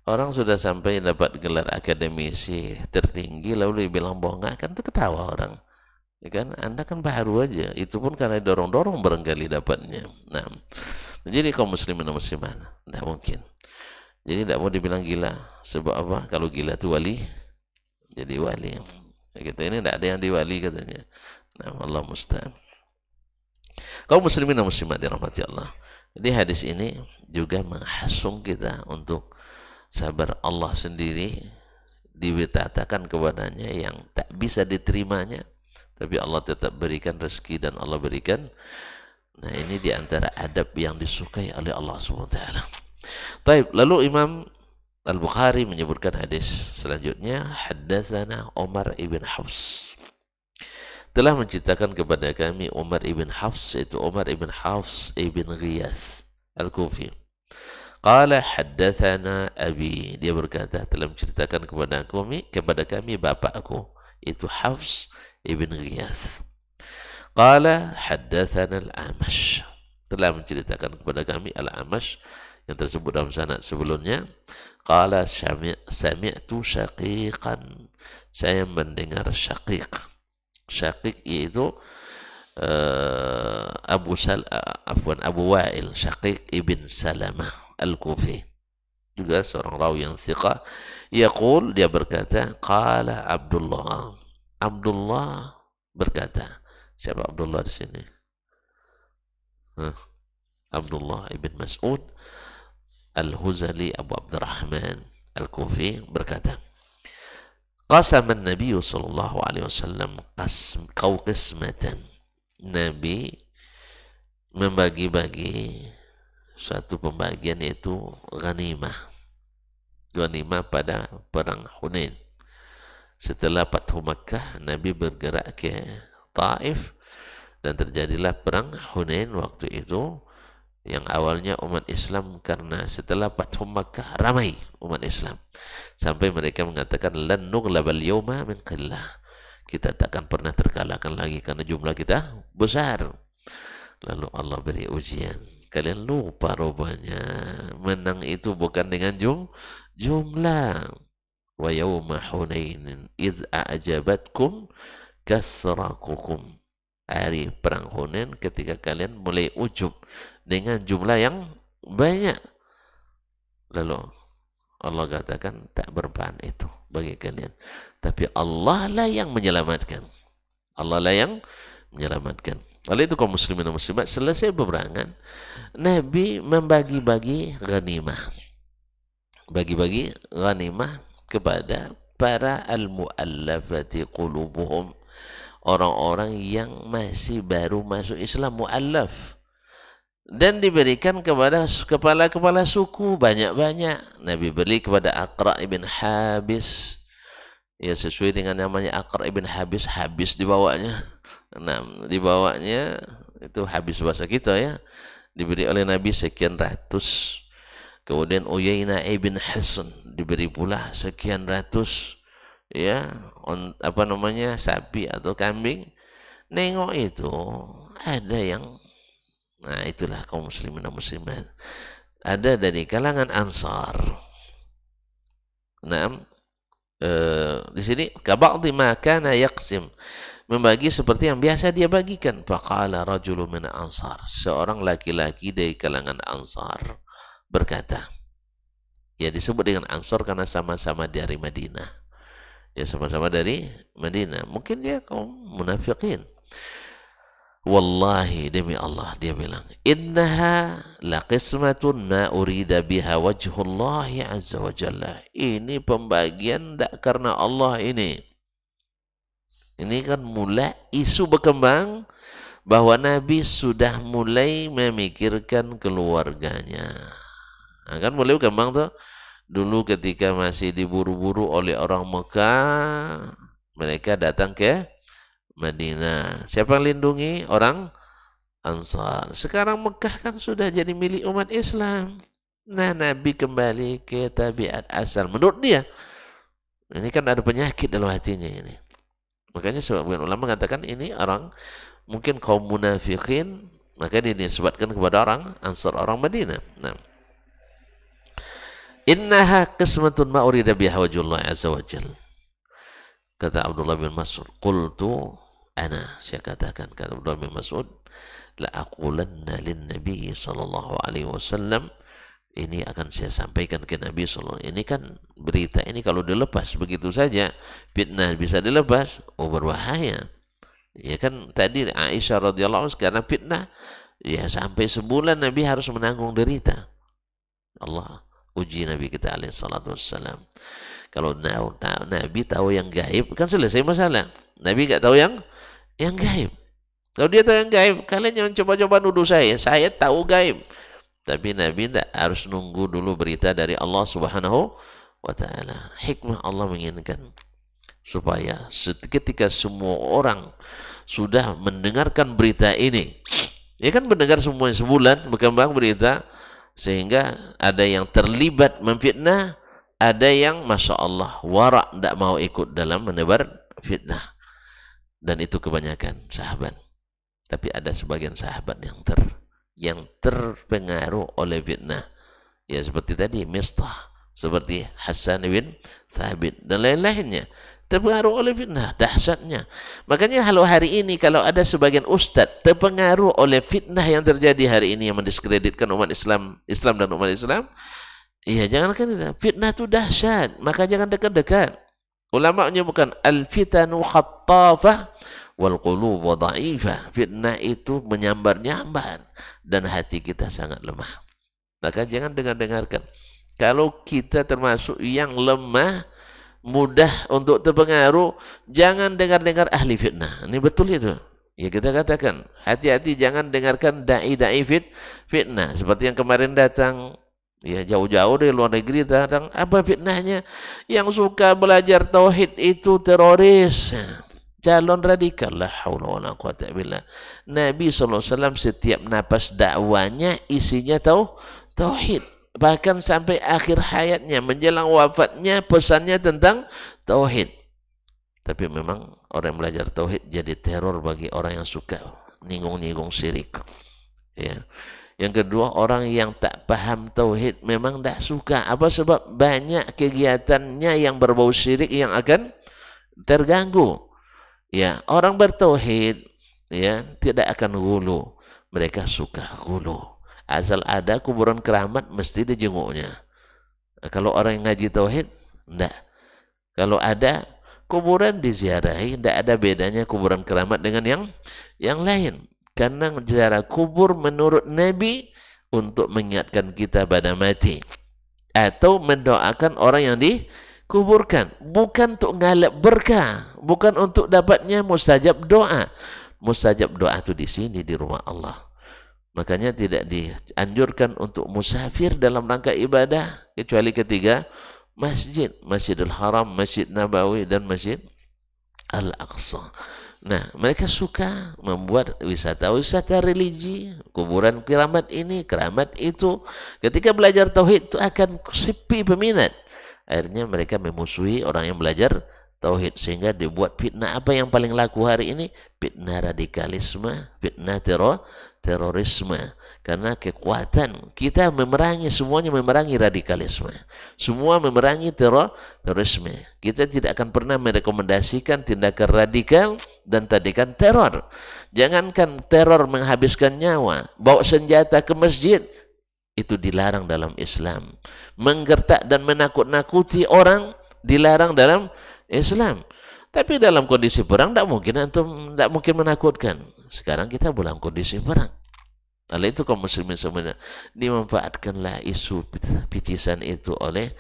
Orang sudah sampai dapat gelar akademisi tertinggi lalu dibilang bonga, kan tuh ketawa orang. Ya kan, Anda kan baru aja. Itu pun karena dorong-dorong barangkali dapatnya. Nah, jadi kaum muslimin dan muslimat, tidak mungkin. Jadi tidak mau dibilang gila. Sebab apa? Kalau gila itu wali, jadi wali. Gitu, ini tidak ada yang diwali katanya. Nah, Allah musta'an. Kaum muslimin dan muslimat dirahmati Allah. Jadi hadis ini juga menghasung kita untuk sabar. Allah sendiri diberitakan kepadanya yang tak bisa diterimanya, tapi Allah tetap berikan rezeki dan Allah berikan. Nah, ini diantara adab yang disukai oleh Allah SWT. Baik, lalu Imam Al-Bukhari menyebutkan hadis selanjutnya, haddatsana Umar ibn Hafs, telah menceritakan kepada kami Umar ibn Hafs, itu Umar ibn Hafs ibn Ghiyas Al-Kufi. Qala haddatsana abi, dia berkata telah menceritakan kepada kami bapakku, itu Hafs ibn Ghiyas. Qala haddatsana al-Amash, telah menceritakan kepada kami al-Amash yang tersebut dalam sanad sebelumnya. Qala sami'tu syaqiqan, saya mendengar syaqiq. Syaqiq yaitu Abu Wa'il, Syaqiq ibn Salamah Al-Kufi, juga seorang rawi yang thiqah. Yaqul, dia berkata, qala Abdullah, Abdullah berkata. Siapa Abdullah di sini? Abdullah ibn Mas'ud Al-Huzali Abu Abdurrahman Al-Kufi berkata, qasama an-nabiy sallallahu alaihi wasallam qismatan, Nabi membagi-bagi suatu pembagian, yaitu ghanimah. Ghanimah pada perang Hunain. Setelah Fathu Makkah, Nabi bergerak ke Taif dan terjadilah perang Hunain waktu itu, yang awalnya umat Islam, karena setelah Fathu Makkah ramai umat Islam sampai mereka mengatakan lan nughlabal yawma min qillah, kita takkan pernah terkalahkan lagi karena jumlah kita besar. Lalu Allah beri ujian, kalian lupa rupanya menang itu bukan dengan jumlah. Wa yawma hunainin idh a'jabatkum kathrakukum, hari perang Hunain ketika kalian mulai ujub dengan jumlah yang banyak. Lalu Allah katakan tak berbahan itu bagi kalian, tapi Allah lah yang menyelamatkan. Allah lah yang menyelamatkan. Oleh itu kaum muslimin dan muslimat, selesai peperangan, Nabi membagi-bagi ghanimah. Bagi-bagi ghanimah kepada para al-mu'allafati qulubuhum, orang-orang yang masih baru masuk Islam, mu'allaf. Dan diberikan kepada kepala-kepala suku banyak-banyak. Nabi beri kepada Aqra' ibn Habis, ya sesuai dengan namanya Aqra' ibn Habis, habis dibawanya. Nah, dibawanya itu habis bahasa kita ya. Diberi oleh Nabi sekian ratus. Kemudian Uyainah ibn Hasan diberi pula sekian ratus, ya, sapi atau kambing. Nengok itu ada yang, nah itulah kaum muslimin dan muslimat. Ada dari kalangan Ansar. Nah, di sini kaba'dhi ma kana yaqsim membagi seperti yang biasa dia bagikan. Faqala rajulun min ansar, seorang laki-laki dari kalangan Ansar berkata, ya disebut dengan Ansar karena sama-sama dari Madinah. Ya sama-sama dari Madinah. Mungkin dia kaum munafikin. Wallahi demi Allah, dia bilang, innaha laqismatun ma urida biha wajhullahi azza wa jalla. Ini pembagian tak karena Allah ini. Ini kan mulai isu berkembang bahwa Nabi sudah mulai memikirkan keluarganya. Nah, kan mulai berkembang tuh. Dulu ketika masih diburu-buru oleh orang Mekah, mereka datang ke Madinah. Siapa yang lindungi? Orang Ansar. Sekarang Mekah kan sudah jadi milik umat Islam. Nah, Nabi kembali ke tabiat asal. Menurut dia, ini kan ada penyakit dalam hatinya ini. Makanya sebagian ulama mengatakan ini orang mungkin kaum munafikin, maka dia disebutkan kepada orang Ansar, orang Madinah. Nah, innaha qismatun ma urida biha wajhullah azza wa jalla. Kata Abdullah bin Mas'ud, qultu ana, saya katakan, kata Abdullah bin Mas'ud, la aqulanna lin nabi sallallahu alaihi wasallam, ini akan saya sampaikan ke Nabi sallallahu. Ini kan berita ini kalau dilepas begitu saja, fitnah bisa dilepas, oh berbahaya. Ya kan tadi Aisyah radhiyallahu anha karena fitnah, ya sampai sebulan Nabi harus menanggung derita. Allah uji Nabi kita alaihi salatu wassalam. Kalau Nabi tahu yang gaib, kan selesai masalah. Nabi nggak tahu yang gaib. Kalau dia tahu yang gaib, kalian jangan coba-coba nuduh saya tahu gaib. Tapi Nabi tidak harus nunggu dulu berita dari Allah Subhanahu wa ta'ala. Hikmah Allah menginginkan supaya ketika semua orang sudah mendengarkan berita ini, ya kan mendengar semuanya sebulan berkembang berita, sehingga ada yang terlibat memfitnah, ada yang Masya Allah warak tidak mau ikut dalam menebar fitnah. Dan itu kebanyakan sahabat. Tapi ada sebagian sahabat yang terpengaruh oleh fitnah. Ya seperti tadi Mistah, seperti Hasan bin Thabit dan lain-lainnya, terpengaruh oleh fitnah dahsyatnya. Makanya kalau hari ini kalau ada sebagian ustadz terpengaruh oleh fitnah yang terjadi hari ini yang mendiskreditkan umat Islam dan umat Islam, iya jangankan itu, fitnah itu dahsyat, maka jangan dekat-dekat. Ulama menyebutkan al-fitanu khattafah wal qulubu dha'ifah. Fitnah itu menyambar-nyambar dan hati kita sangat lemah. Maka jangan dengarkan. Kalau kita termasuk yang lemah, mudah untuk terpengaruh, jangan dengar ahli fitnah. Ini betul itu. Ya kita katakan, hati-hati jangan dengarkan dai-dai fitnah. Seperti yang kemarin datang, ya jauh-jauh dari luar negeri datang, apa fitnahnya? Yang suka belajar tauhid itu teroris, calon radikal. La haula wala quwata billah. Nabi SAW setiap napas dakwanya isinya tauhid. Bahkan sampai akhir hayatnya, menjelang wafatnya, pesannya tentang tauhid. Tapi memang orang yang belajar tauhid jadi teror bagi orang yang suka nyinggung-nyinggung syirik. Ya. Yang kedua, orang yang tak paham tauhid memang tak suka. Apa sebab? Banyak kegiatannya yang berbau syirik yang akan terganggu. Ya, orang bertauhid ya tidak akan gulu. Mereka suka gulu. Asal ada kuburan keramat mesti dijenguknya. Kalau orang yang ngaji tauhid, enggak. Kalau ada kuburan diziarahi, enggak ada bedanya kuburan keramat dengan yang lain. Karena ziarah kubur menurut Nabi untuk mengingatkan kita pada mati atau mendoakan orang yang dikuburkan, bukan untuk ngalap berkah, bukan untuk dapatnya mustajab doa. Mustajab doa itu di sini di rumah Allah. Makanya tidak dianjurkan untuk musafir dalam rangka ibadah kecuali ketiga masjid, Masjidil Haram, Masjid Nabawi dan Masjid Al-Aqsa. Nah, mereka suka membuat wisata religi, kuburan keramat ini, keramat itu. Ketika belajar tauhid itu akan sepi peminat. Akhirnya mereka memusuhi orang yang belajar tauhid, sehingga dibuat fitnah. Apa yang paling laku hari ini? Fitnah radikalisme, fitnah terorisme. Karena kekuatan kita memerangi, semuanya memerangi radikalisme, semua memerangi terorisme. Kita tidak akan pernah merekomendasikan tindakan radikal Dan tadi kan teror. Jangankan teror menghabiskan nyawa, bawa senjata ke masjid, itu dilarang dalam Islam. Menggertak dan menakut-nakuti orang dilarang dalam Islam. Tapi dalam kondisi perang tidak mungkin menakutkan. Sekarang kita dalam kondisi perang. Oleh itu kaum muslimin semuanya dimanfaatkanlah isu picisan itu oleh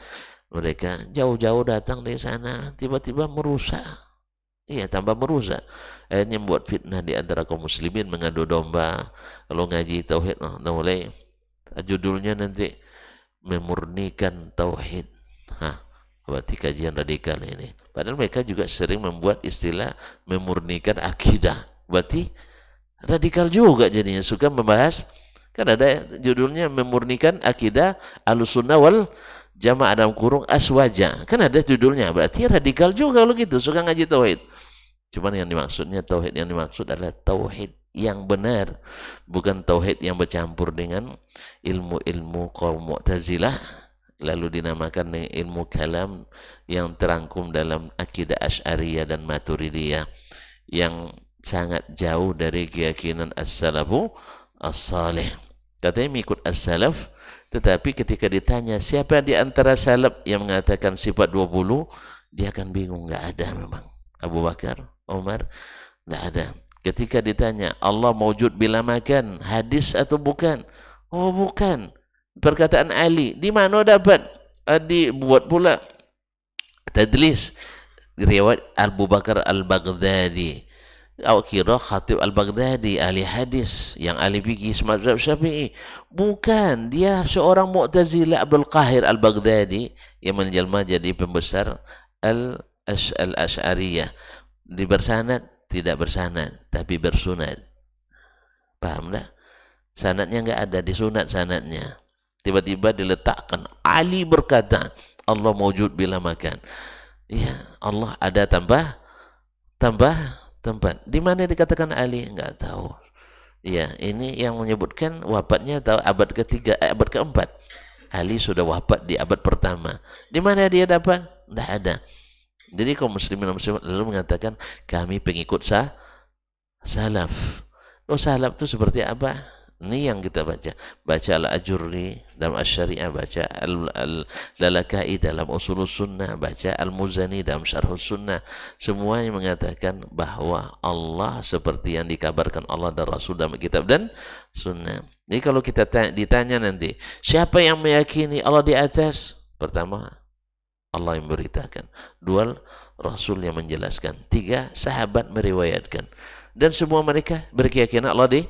mereka, jauh-jauh datang dari sana, tiba-tiba merusak. Iya, tambah merusak. Akhirnya membuat fitnah di antara kaum muslimin, mengadu domba. Kalau ngaji tauhid, mulai judulnya nanti memurnikan tauhid. Berarti kajian radikal ini. Padahal mereka juga sering membuat istilah memurnikan akidah. Berarti radikal juga jadinya, suka membahas. Kan ada judulnya memurnikan akidah Ahlussunnah wal Jamaah dalam kurung aswaja. Kan ada judulnya. Berarti radikal juga kalau gitu, suka ngaji tauhid. Cuman yang dimaksudnya tauhid yang dimaksud adalah tauhid yang benar, bukan tauhid yang bercampur dengan ilmu-ilmu kaum Mu'tazilah, lalu dinamakan dengan ilmu kalam yang terangkum dalam akidah Asy'ariyah dan Maturidiyah yang sangat jauh dari keyakinan as-salafu as-salih. Katanya mengikut as-salaf, tetapi ketika ditanya siapa di antara salaf yang mengatakan sifat 20, dia akan bingung. Nggak ada memang. Abu Bakar, Umar, nggak ada. Ketika ditanya Allah mawjud bila makan, hadis atau bukan? Oh bukan. Perkataan Ali, di mana dapat? Dibuat pula tadlis. Riwayat Abu Bakar Al-Baghdadi. Awak kira Khatib Al-Baghdadi ahli hadis yang ahli fikih mazhab Syafi'i. Bukan, dia seorang Mu'tazilah, Abdul Qahir Al-Baghdadi yang menjelma jadi pembesar Al-Asy'ariyah. Di bersanad, tidak bersanad, tapi bersunat. Paham tak? Sanadnya enggak ada, disunat sanadnya. Tiba-tiba diletakkan, Ali berkata Allah mawjud bila makan. Ya, Allah ada tambah tempat. Di mana dikatakan Ali? Enggak tahu. Ya, ini yang menyebutkan wafatnya tahu abad ketiga, abad keempat. Ali sudah wafat di abad pertama. Di mana dia dapat? Enggak ada. Jadi kaum muslimin dan muslimat lalu mengatakan kami pengikut salaf. Oh, salaf itu seperti apa? Ini yang kita baca. Baca Al-Ajurri dalam Asy-Syari'ah, baca Al-Lalaka'i dalam Ushulus Sunnah, baca Al-Muzani dalam Syarhus Sunnah. Semuanya mengatakan bahwa Allah seperti yang dikabarkan Allah dan Rasul dalam kitab dan Sunnah. Jadi kalau kita ditanya nanti, siapa yang meyakini Allah di atas? Pertama, Allah yang memberitakan. Dua, Rasul yang menjelaskan. Tiga, sahabat meriwayatkan. Dan semua mereka berkeyakinan Allah di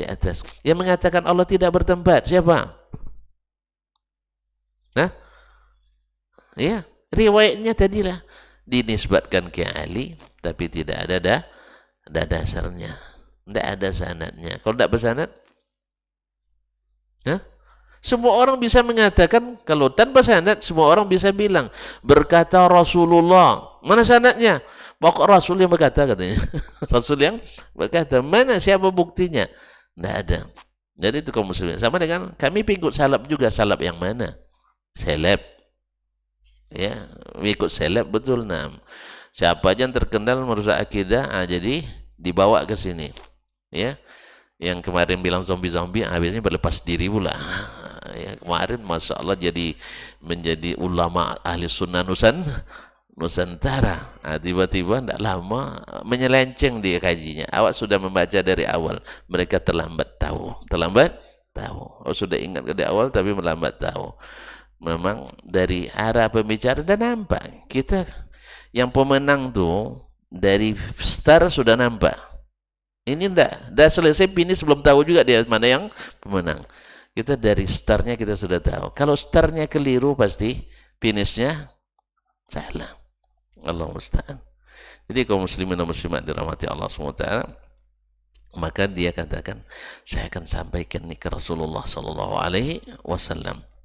atas. Yang mengatakan Allah tidak bertempat, siapa? Ya, riwayatnya tadilah dinisbatkan ke Ali, tapi tidak ada dasarnya. Tidak ada sanadnya. Kalau tidak bersanad, semua orang bisa mengatakan, kalau tanpa sanad, semua orang bisa bilang, berkata Rasulullah. Mana sanadnya? Pokok Rasul yang berkata, katanya. Rasul yang berkata. Mana, siapa buktinya? Tidak ada. Jadi itu kaum muslimin. Sama dengan kami pengikut salaf juga. Salaf yang mana? Seleb. Ya, ikut seleb betul. Siapa aja yang terkenal merusak akidah, jadi dibawa ke sini. Ya. Yang kemarin bilang zombie-zombie, habisnya berlepas diri pula. Ya, kemarin Masya Allah menjadi ulama ahli sunnah Nusantara. Tiba-tiba tidak lama menyelenceng dia kajinya. Awak sudah membaca dari awal, mereka terlambat tahu. Oh, sudah ingat dari awal tapi melambat tahu. Memang dari arah pembicara dan nampak. Kita yang pemenang tuh dari start sudah nampak. Ini dah selesai finish belum tahu juga dia mana yang pemenang. Kita dari startnya kita sudah tahu. Kalau startnya keliru pasti finishnya salah. Allah musta'an. Jadi kaum muslimin dan muslimat dirahmati Allah SWT, maka dia katakan, saya akan sampaikan ini ke Rasulullah SAW.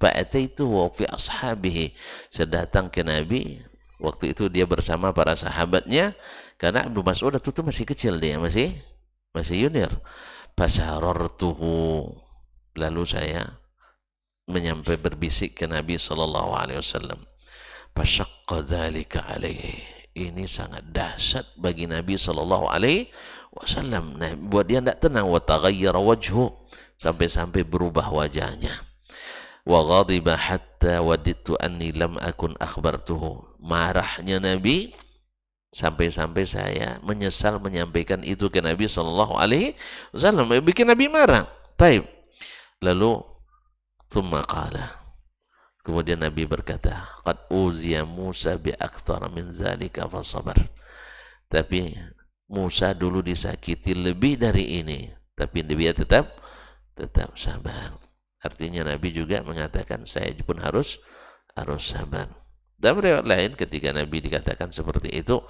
Fa'ataituhu fi ashabihi. Saya datang ke Nabi. Waktu itu dia bersama para sahabatnya. Karena Ibnu Mas'ud itu masih kecil dia, masih junior. Fasarartuhu. Lalu saya berbisik ke Nabi SAW. Fasyaqqa dzalika alaihi. Ini sangat dahsyat bagi Nabi sallallahu alaihi wasallam. Nah, buat dia tidak tenang. Wa taghayyara wajhu, sampai-sampai berubah wajahnya. Wa ghadiba hatta wadidtu anni lam akun akhbartuhu. Marahnya Nabi sampai-sampai saya menyesal menyampaikan itu ke Nabi sallallahu alaihi wasallam. Bikin Nabi marah. Baik. Lalu thumma qala, kemudian Nabi berkata, qad uziya Musa bi akthar min zalika fa sabar. Tapi Musa dulu disakiti lebih dari ini, tapi dia tetap sabar. Artinya Nabi juga mengatakan saya pun harus sabar. Dalam riwayat lain ketika Nabi dikatakan seperti itu,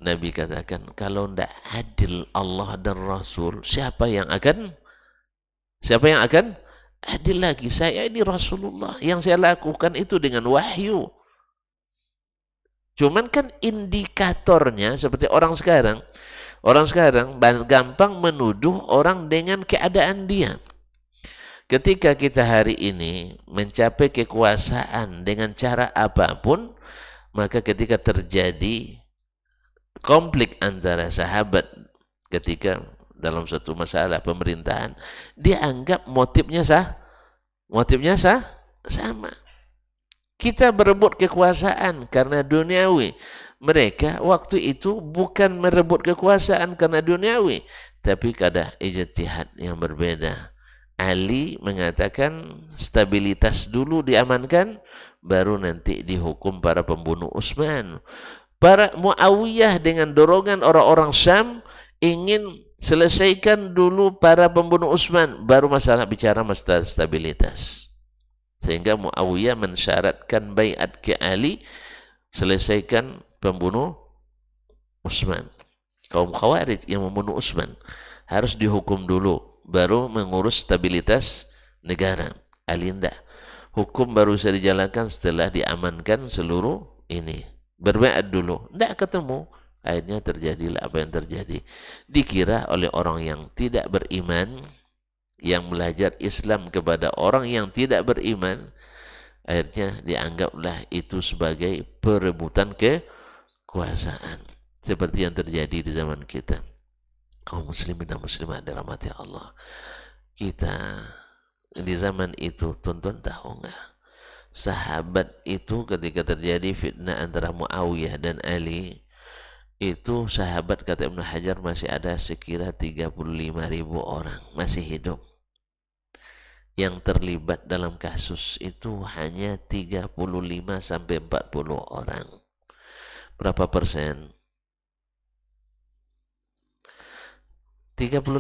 Nabi katakan, kalau tidak adil Allah dan Rasul, siapa yang akan adil lagi? Saya ini Rasulullah, yang saya lakukan itu dengan wahyu. Cuman kan indikatornya seperti orang sekarang gampang menuduh orang dengan keadaan dia. Ketika kita hari ini mencapai kekuasaan dengan cara apapun, maka ketika terjadi konflik antara sahabat ketika dalam satu masalah pemerintahan, dia anggap motifnya sama. Kita berebut kekuasaan karena duniawi. Mereka waktu itu bukan merebut kekuasaan karena duniawi, tapi kada ijtihad yang berbeda. Ali mengatakan stabilitas dulu diamankan, baru nanti dihukum para pembunuh Utsman. Para Muawiyah dengan dorongan orang-orang Syam ingin selesaikan dulu para pembunuh Utsman, baru bicara masalah stabilitas. Sehingga Muawiyah mensyaratkan baiat ke Ali, selesaikan pembunuh Utsman. Kaum Khawarij yang membunuh Utsman harus dihukum dulu, baru mengurus stabilitas negara. Ali tidak. Hukum baru bisa dijalankan setelah diamankan seluruh ini. Berbaiat dulu. Tidak ketemu. Akhirnya terjadilah apa yang terjadi. Dikira oleh orang yang tidak beriman, yang belajar Islam kepada orang yang tidak beriman, akhirnya dianggaplah itu sebagai perebutan kekuasaan. Seperti yang terjadi di zaman kita. Kaum muslimin dan muslimat dirahmati Allah. Kita di zaman itu, tuan-tuan tahu nggak? Sahabat itu ketika terjadi fitnah antara Muawiyah dan Ali, itu sahabat kata Ibnu Hajar masih ada sekira 35.000 orang masih hidup. Yang terlibat dalam kasus itu hanya 35 sampai 40 orang. Berapa persen? 35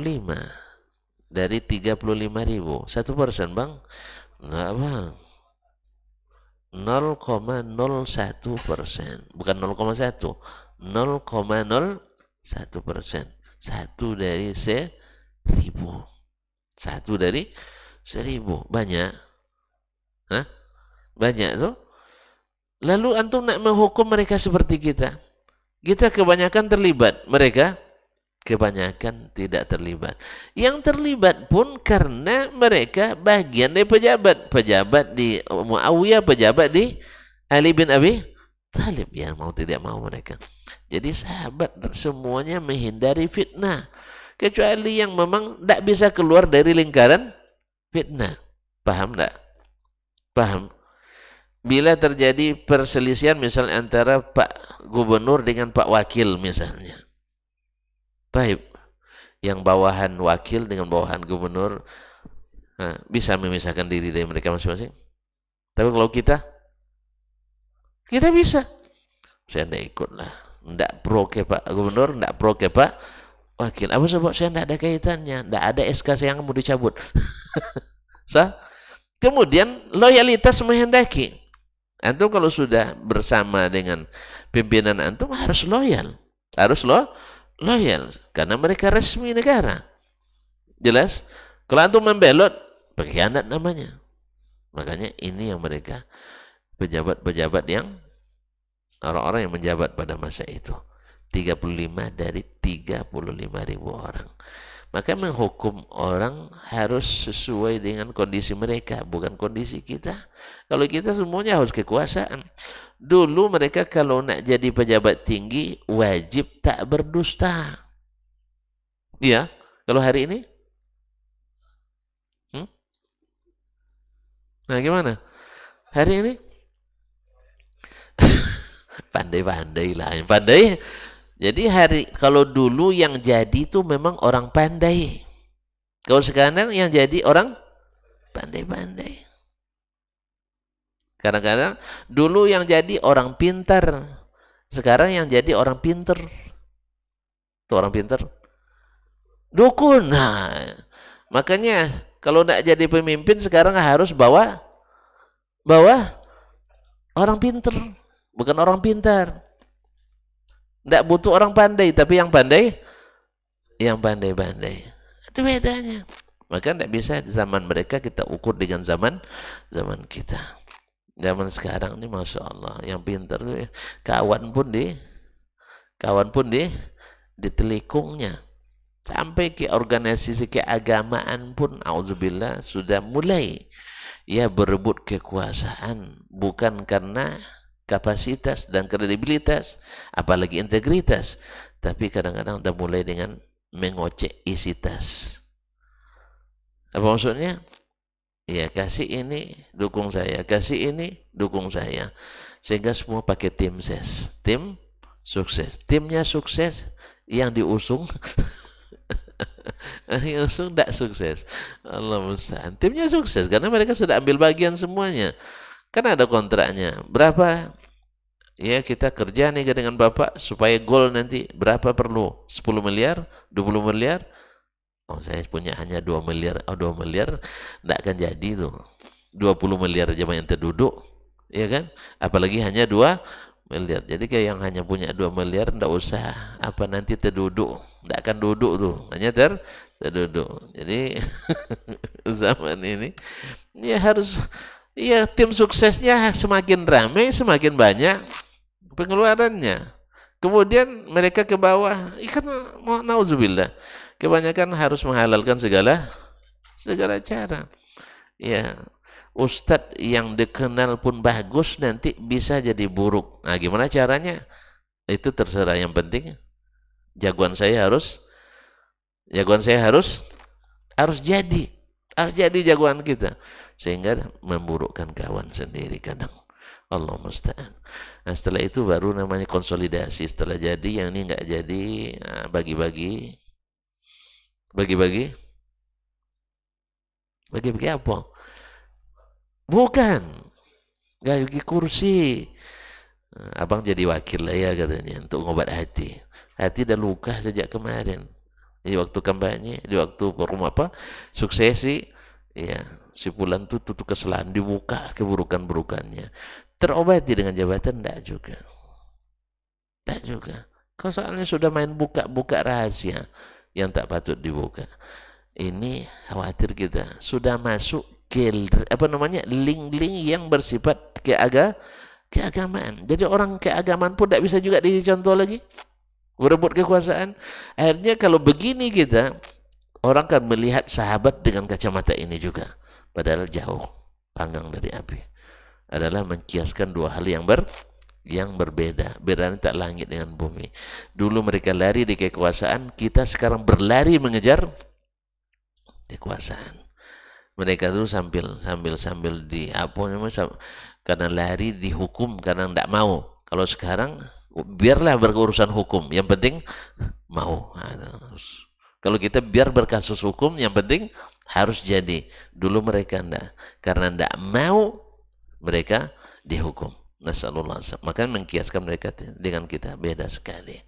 dari 35.000. 1%, Bang? Enggak, Bang. 0,01%. Bukan 0,1. 0,01%. 1 dari 1.000. 1 dari 1.000. Banyak. Hah? Banyak tuh. Lalu antum nak menghukum mereka seperti kita. Kita kebanyakan terlibat. Mereka kebanyakan tidak terlibat. Yang terlibat pun karena mereka bagian dari pejabat. Pejabat di Muawiyah, pejabat di Ali bin Abi Thalib. Ya mau tidak mau mereka. Jadi sahabat semuanya menghindari fitnah. Kecuali yang memang tidak bisa keluar dari lingkaran fitnah. Paham tidak? Paham? Bila terjadi perselisihan misalnya antara Pak Gubernur dengan Pak Wakil misalnya. Baik. Yang bawahan wakil dengan bawahan gubernur bisa memisahkan diri dari mereka masing-masing. Tapi kalau kita bisa. Saya tidak ikut lah. Tidak pro ke Pak Gubernur, tidak pro ke Pak Wakil. Apa sebab saya tidak ada kaitannya? Tidak ada SK saya yang mau dicabut. Kemudian loyalitas menghendaki. Antum kalau sudah bersama dengan pimpinan antum harus loyal. Harus loyal. Karena mereka resmi negara. Jelas? Kalau antum membelot, pengkhianat namanya. Makanya ini yang mereka, pejabat-pejabat yang, orang-orang yang menjabat pada masa itu. 35 dari 35.000 orang. Maka menghukum orang harus sesuai dengan kondisi mereka, bukan kondisi kita. Kalau kita semuanya harus kekuasaan. Dulu mereka kalau nak jadi pejabat tinggi, wajib tak berdusta. Iya, kalau hari ini? Nah gimana? Hari ini? Pandai-pandai lah. Pandai. Jadi kalau dulu yang jadi itu memang orang pandai. Kalau sekarang yang jadi orang pandai-pandai. Kadang-kadang dulu yang jadi orang pintar. Sekarang yang jadi orang pinter. Itu orang pinter. Dukun. Nah, makanya kalau nak jadi pemimpin sekarang harus bawa orang pinter, bukan orang pintar. Tidak butuh orang pandai, tapi yang pandai-pandai. Itu bedanya. Maka tidak bisa di zaman mereka kita ukur dengan zaman kita. Zaman sekarang ini masya Allah, yang pintar kawan pun di telikungnya. Sampai ke organisasi keagamaan pun, auzubillah, sudah mulai berebut kekuasaan, bukan karena kapasitas dan kredibilitas, apalagi integritas, tapi kadang-kadang udah mulai dengan mengocek isi tas. Apa maksudnya? Ya, kasih ini, dukung saya. Kasih ini, dukung saya. Sehingga semua pakai tim ses. Tim sukses. Timnya sukses, yang diusung yang tidak sukses. Allah musta'an. Timnya sukses karena mereka sudah ambil bagian semuanya. Kan ada kontraknya. Berapa? Ya, kita kerja nih dengan Bapak supaya goal nanti berapa perlu? 10 miliar? 20 miliar? Oh, saya punya hanya 2 miliar. Oh, 2 miliar tidak akan jadi tuh. 20 miliar aja yang terduduk. Ya kan? Apalagi hanya 2 miliar. Jadi kayak yang hanya punya 2 miliar tidak usah apa nanti terduduk. Tidak akan duduk tuh. Hanya terduduk. Jadi zaman ini harus tim suksesnya semakin ramai, semakin banyak pengeluarannya. Kemudian mereka ke bawah, ikan nauzubillah. Kebanyakan harus menghalalkan segala cara. Ya, ustadz yang dikenal pun bagus nanti bisa jadi buruk. Nah, gimana caranya? Itu terserah. Yang penting jagoan saya harus jadi jagoan kita, sehingga memburukkan kawan sendiri kadang. Allah musta'an. Nah, setelah itu baru namanya konsolidasi. Setelah jadi, yang ini nggak jadi, bagi-bagi apa? Bukan, nggak bagi kursi. Abang jadi wakil lah ya katanya untuk ngobat hati. Hati dah luka sejak kemarin. Di waktu kampanye, di waktu suksesi, ya, si Fulan tutup kesalahan, dibuka keburukan-burukannya. Terobati dengan jabatan? Tidak juga. Kalau soalnya sudah main buka rahasia yang tak patut dibuka. Ini khawatir kita sudah masuk ke link-link yang bersifat keagamaan. Jadi orang keagamaan pun tidak bisa juga dicontoh lagi. Berebut kekuasaan. Akhirnya kalau begini kita, orang kan melihat sahabat dengan kacamata ini juga. Padahal jauh panggang dari api. Adalah menkiaskan dua hal yang berbeda. Bedanya tak langit dengan bumi. Dulu mereka lari di kekuasaan, kita sekarang berlari mengejar kekuasaan. Mereka tuh sambil karena lari dihukum karena tidak mau. Kalau sekarang biarlah berurusan hukum, yang penting mau. Kalau kita biar berkasus hukum, yang penting harus jadi. Dulu mereka enggak, karena enggak mau mereka dihukum. Nasallallahu alaihi wasallam. Maka mengkiaskan mereka dengan kita beda sekali.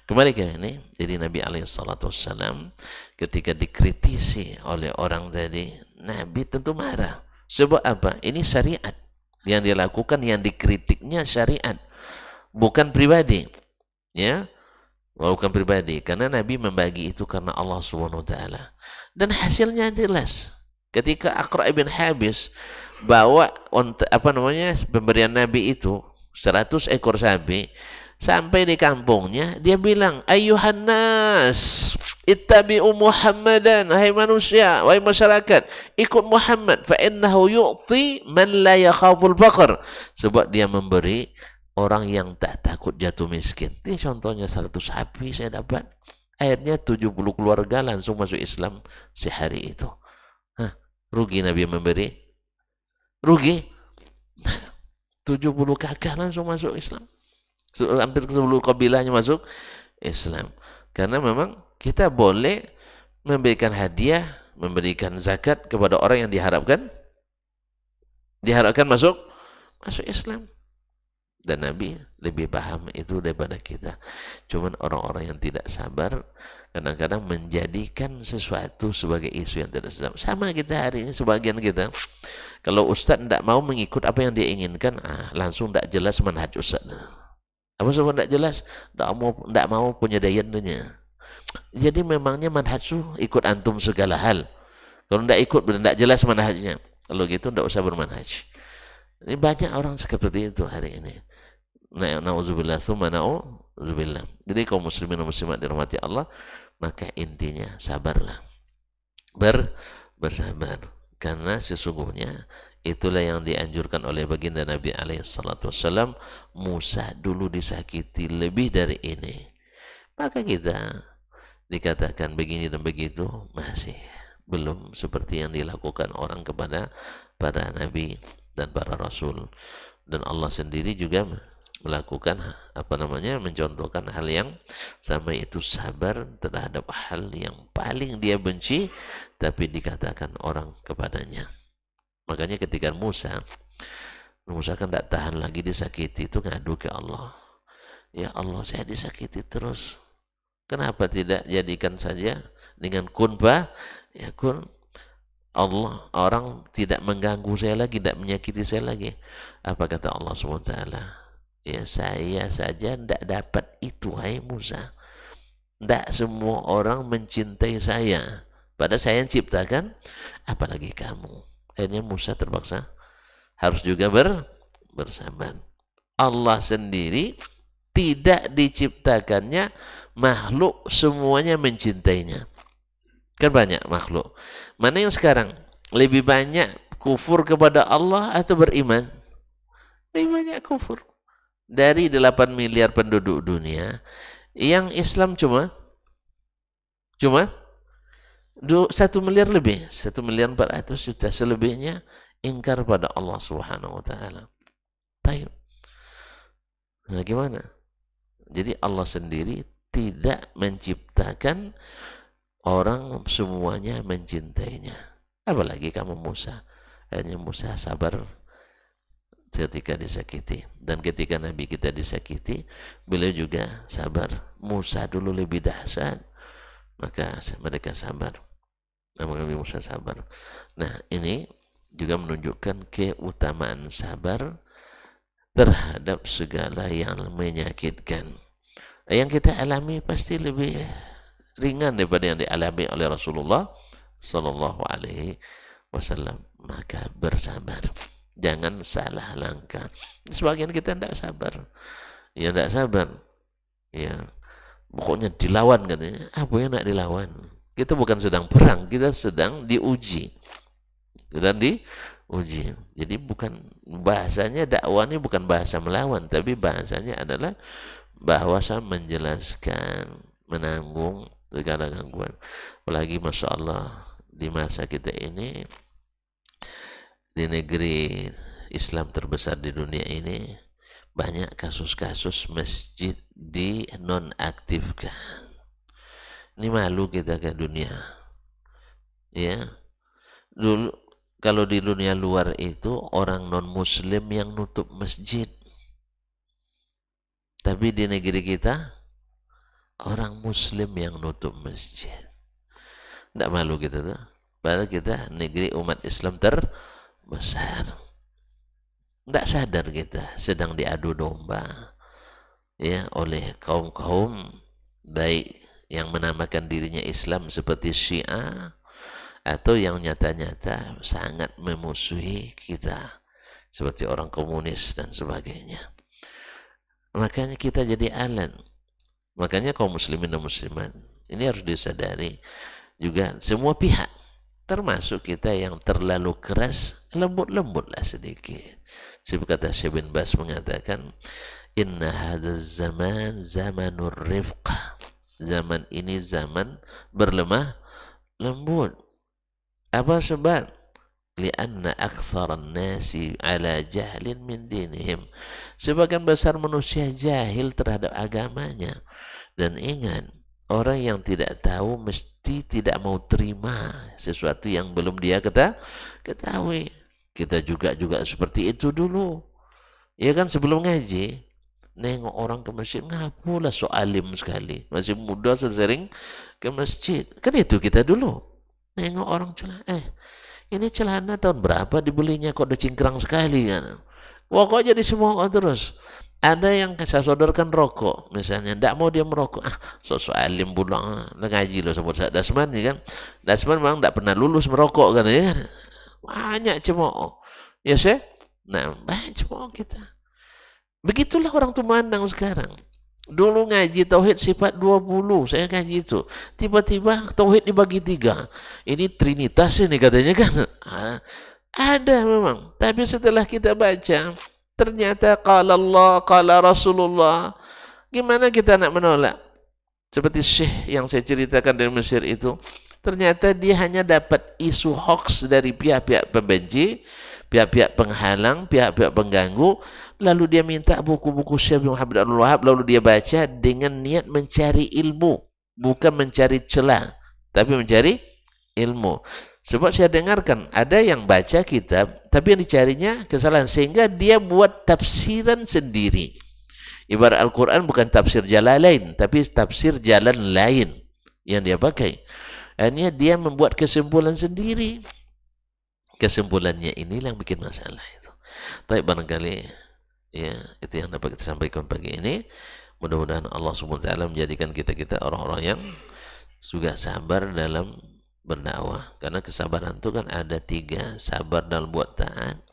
Kembali ke ini, jadi Nabi alaihissalam ketika dikritisi oleh orang tadi, Nabi tentu marah. Sebab apa? Ini syariat yang dia lakukan, yang dikritiknya syariat, bukan pribadi. Ya, bukan pribadi. Karena Nabi membagi itu karena Allah Subhanahu wa taala. Dan hasilnya jelas. Ketika Aqra' bin Habis bawa pemberian Nabi itu 100 ekor sapi, Sampai di kampungnya, dia bilang, Ayyuhan nas, ittabi'u Muhammadan, hai manusia, wahai masyarakat, ikut Muhammad, fa innahu yu'ti man la yakhaful faqr. Sebab dia memberi orang yang tak takut jatuh miskin. Ini contohnya 100 sapi saya dapat. Akhirnya 70 keluarga langsung masuk Islam sehari itu. Hah, rugi Nabi memberi? Rugi? 70 kakak langsung masuk Islam. Hampir seluruh kabilahnya masuk Islam. Karena memang kita boleh memberikan hadiah, memberikan zakat kepada orang yang diharapkan masuk Islam. Dan Nabi lebih paham itu daripada kita. Cuman orang-orang yang tidak sabar kadang-kadang menjadikan sesuatu sebagai isu yang tidak sabar. Sama kita hari ini, sebagian kita, kalau Ustaz tidak mau mengikut apa yang dia inginkan, langsung tidak jelas manhaj Ustaz. Apa sebab tidak jelas? Tidak mau punya dayannya. Jadi memangnya manhaj itu ikut antum segala hal. Kalau tidak ikut, tidak jelas manhajnya. Kalau gitu tidak usah bermanhaj. Ini banyak orang seperti itu hari ini. Na'udzubillah, thumma na'udzubillah. Jadi kaum muslimin dan muslimat dirahmati Allah, maka intinya sabarlah. Bersabar. Karena sesungguhnya itulah yang dianjurkan oleh baginda Nabi SAW. Musa dulu disakiti lebih dari ini. Maka kita dikatakan begini dan begitu, masih belum seperti yang dilakukan orang kepada para nabi dan para rasul. Dan Allah sendiri juga melakukan mencontohkan hal yang sama, itu sabar terhadap hal yang paling dia benci tapi dikatakan orang kepadanya. Makanya ketika Musa kan tidak tahan lagi disakiti, itu ngadu ke Allah. Ya Allah, saya disakiti terus. Kenapa tidak jadikan saja dengan kun yakun? Allah, orang tidak mengganggu saya lagi, tidak menyakiti saya lagi. Apa kata Allah SWT? Ya, saya saja tidak dapat itu, hai Musa. Tidak semua orang mencintai saya. Padahal saya yang ciptakan, apalagi kamu. Akhirnya Musa terpaksa harus juga bersabar. Allah sendiri tidak diciptakannya makhluk semuanya mencintainya. Kan banyak makhluk. Mana yang sekarang lebih banyak kufur kepada Allah atau beriman? Lebih banyak kufur. Dari 8 miliar penduduk dunia, yang Islam cuma 1 miliar lebih, 1.400.000.000. Selebihnya ingkar pada Allah Subhanahu wa taala. Tayyib. Nah, gimana? Jadi Allah sendiri tidak menciptakan orang semuanya mencintainya. Apalagi kamu Musa. Hanya Musa sabar ketika disakiti. Dan ketika Nabi kita disakiti, beliau juga sabar. Musa dulu lebih dahsyat, maka mereka sabar. Nabi Musa sabar. Nah, ini juga menunjukkan keutamaan sabar terhadap segala yang menyakitkan. Yang kita alami pasti lebih ringan daripada yang dialami oleh Rasulullah Sallallahu Alaihi Wasallam. Maka bersabar, jangan salah langkah. Sebagian kita tidak sabar, ya tidak sabar, ya pokoknya dilawan katanya. Apa yang nak dilawan? Kita bukan sedang perang, kita sedang diuji. Jadi bukan bahasanya, dakwah ini bukan bahasa melawan, tapi bahasanya adalah bahasa menjelaskan, menanggung segala gangguan. Apalagi Masya Allah, di masa kita ini, di negeri Islam terbesar di dunia ini, banyak kasus-kasus masjid dinonaktifkan. Ini malu kita ke dunia. Ya, dulu kalau di dunia luar itu orang non-muslim yang nutup masjid. Tapi di negeri kita, orang muslim yang nutup masjid. Tidak malu kita tuh. Padahal kita negeri umat Islam terbesar. Tidak sadar kita sedang diadu domba, ya, oleh kaum-kaum baik yang menamakan dirinya Islam seperti Syiah, atau yang nyata-nyata sangat memusuhi kita seperti orang komunis dan sebagainya. makanya kita jadi alat. Makanya kaum muslimin dan muslimat, ini harus disadari juga semua pihak, termasuk kita yang terlalu keras, lembut-lembutlah sedikit. Sebab kata Syekh bin Bas mengatakan, inna hadzal zaman zamanur rifq. Zaman ini zaman berlemah lembut. Apa sebab? Lianna aktsaran nasi ala jahlin min dinihim. Sebagian besar manusia jahil terhadap agamanya. Dan ingat, orang yang tidak tahu mesti tidak mau terima sesuatu yang belum dia ketahui. Kita juga seperti itu dulu. Ya kan, sebelum ngaji, nengok orang ke masjid, ngapulah so alim sekali. Masih muda sering ke masjid. Kan itu kita dulu. Nengok orang celana, ini celana tahun berapa dibelinya kok udah cingkrang sekali kan. Wah, kok jadi semua terus. Ada yang saya sodorkan rokok, misalnya, tidak mau dia merokok. Sosok alim pulang, ngaji loh sebut saya Dasman, ya kan? Dasman memang tidak pernah lulus merokok kan, ya kan? Banyak cemooh. Ya sih? Nah, banyak cemooh kita. Begitulah orang tuh mandang sekarang. Dulu ngaji tauhid sifat 20, saya ngaji itu. Tiba-tiba tauhid dibagi 3. Ini trinitas ini katanya kan. Ada memang. Tapi setelah kita baca, ternyata qala Allah, qala Rasulullah. Gimana kita nak menolak? Seperti Syekh yang saya ceritakan dari Mesir itu. Ternyata dia hanya dapat isu hoax dari pihak-pihak pembenci, pihak-pihak penghalang, pihak-pihak pengganggu. Lalu dia minta buku-buku Syekh Muhammad Abdul Wahab, lalu dia baca dengan niat mencari ilmu, bukan mencari celah, tapi mencari ilmu. Sebab saya dengarkan ada yang baca kitab, tapi yang dicarinya kesalahan, sehingga dia buat tafsiran sendiri. Ibarat Al-Quran bukan tafsir Jalalain, tapi tafsir jalan lain yang dia pakai. Akhirnya dia membuat kesimpulan sendiri. Kesimpulannya inilah yang bikin masalah itu. Tapi barangkali, ya, itu yang dapat kita sampaikan pagi ini. Mudah-mudahan Allah SWT menjadikan kita orang-orang yang juga sabar dalam berdakwah. Karena kesabaran itu kan ada 3. Sabar dalam buat taat,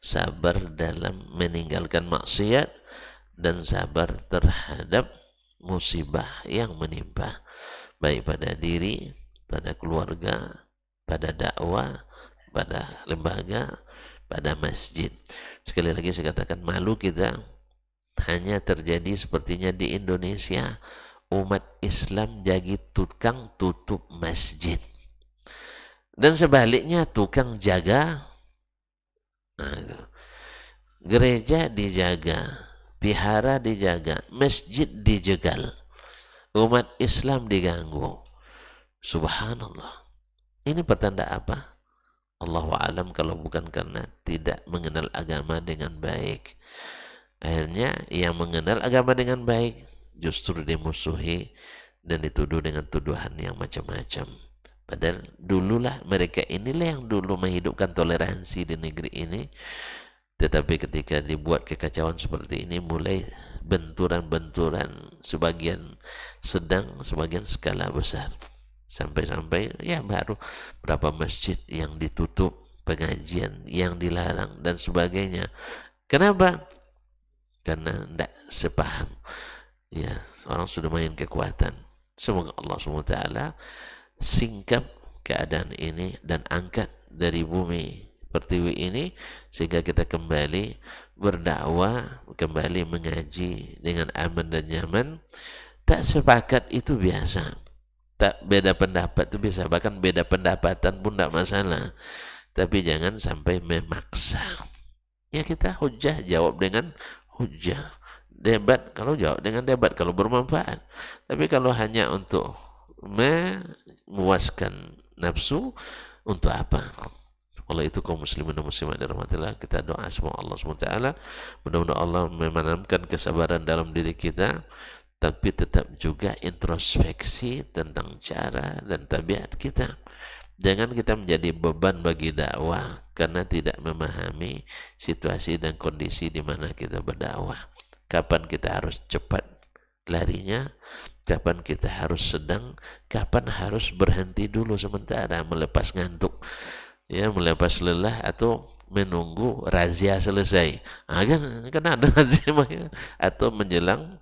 sabar dalam meninggalkan maksiat, dan sabar terhadap musibah yang menimpa, baik pada diri, pada keluarga, pada dakwah, pada lembaga, pada masjid. Sekali lagi saya katakan, malu kita hanya terjadi sepertinya di Indonesia, umat Islam jadi tukang tutup masjid, dan sebaliknya tukang jaga. Nah, itu. Gereja dijaga, vihara dijaga, masjid dijegal, umat Islam diganggu. Subhanallah. Ini pertanda apa? Allahu a'lam, kalau bukan karena tidak mengenal agama dengan baik. Akhirnya yang mengenal agama dengan baik justru dimusuhi dan dituduh dengan tuduhan yang macam-macam. Padahal dululah mereka inilah yang dulu menghidupkan toleransi di negeri ini. Tetapi ketika dibuat kekacauan seperti ini, mulai benturan-benturan, sebagian sedang, sebagian skala besar. Sampai-sampai ya baru berapa masjid yang ditutup, pengajian yang dilarang, dan sebagainya. Kenapa? Karena tidak sepaham. Ya, orang sudah main kekuatan. Semoga Allah SWT singkap keadaan ini dan angkat dari bumi pertiwi ini, sehingga kita kembali berdakwah, kembali mengaji dengan aman dan nyaman. Tak sepakat itu biasa, tak beda pendapat itu biasa, bahkan beda pendapatan pun tidak masalah, tapi jangan sampai memaksa. Ya, kita hujah jawab dengan hujah, debat kalau jawab dengan debat kalau bermanfaat. Tapi kalau hanya untuk memuaskan nafsu, untuk apa? Oleh itu kaum muslimin dan muslimat dirahmatillah, kita doa semoga Allah SWT mudah-mudahan Allah menanamkan kesabaran dalam diri kita, tapi tetap juga introspeksi tentang cara dan tabiat kita. Jangan kita menjadi beban bagi dakwah karena tidak memahami situasi dan kondisi di mana kita berdakwah. Kapan kita harus cepat larinya, kapan kita harus sedang, kapan harus berhenti dulu sementara, melepas ngantuk, ya, melepas lelah, atau menunggu razia selesai. Kan ada razia atau menjelang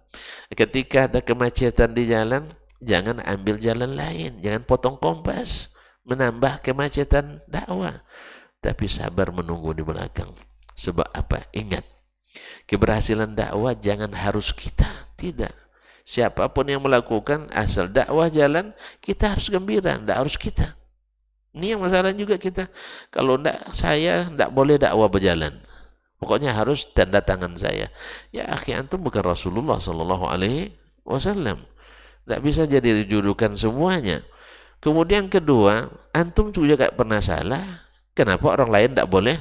ketika ada kemacetan di jalan, jangan ambil jalan lain, jangan potong kompas, menambah kemacetan dakwah. Tapi sabar menunggu di belakang. Sebab apa? Ingat, keberhasilan dakwah jangan harus kita, tidak. Siapapun yang melakukan, asal dakwah jalan, kita harus gembira, tidak harus kita. Ini yang masalah juga kita. Kalau tidak, saya tidak boleh dakwah berjalan. Pokoknya harus tanda tangan saya. Ya akhi, antum bukan Rasulullah Sallallahu Alaihi Wasallam. Tidak bisa jadi judukan semuanya. Kemudian kedua, antum juga gak pernah salah. Kenapa orang lain tidak boleh?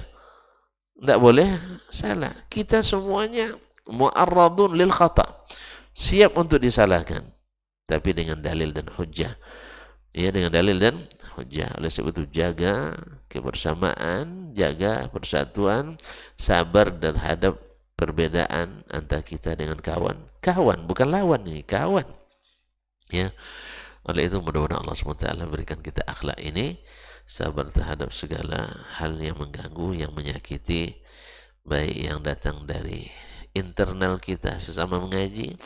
Tidak boleh salah. Kita semuanya mu'arradun lil khata. Siap untuk disalahkan. Tapi dengan dalil dan hujjah. Ya, dengan dalil dan hujjah. Oleh sebab itu jaga kebersamaan, jaga persatuan, sabar terhadap perbedaan antara kita dengan kawan. Kawan, bukan lawan ini, kawan. Ya. Oleh itu mudah-mudahan Allah SWT berikan kita akhlak ini, sabar terhadap segala hal yang mengganggu, yang menyakiti, baik yang datang dari internal kita sesama mengaji,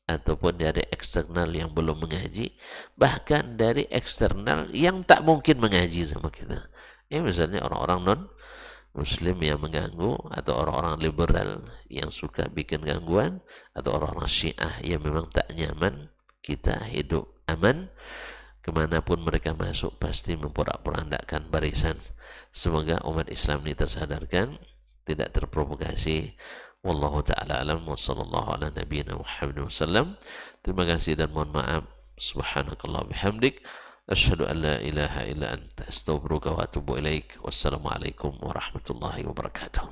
ataupun dari eksternal yang belum mengaji, bahkan dari eksternal yang tak mungkin mengaji sama kita. Ya misalnya orang-orang non-muslim yang mengganggu, atau orang-orang liberal yang suka bikin gangguan, atau orang-orang syiah yang memang tak nyaman kita hidup aman. Kemanapun mereka masuk pasti memporak-porandakan barisan. Semoga umat Islam ini tersadarkan, tidak terprovokasi. Wallahu ta'ala alam wa sallallahu ala nabiyina Muhammad wasallam. Terima kasih dan mohon maaf. Subhanakallah bihamdik. Asyhadu an la ilaha illa anta astaghfiruka wa atubu ilaik. Wassalamualaikum warahmatullahi wabarakatuh.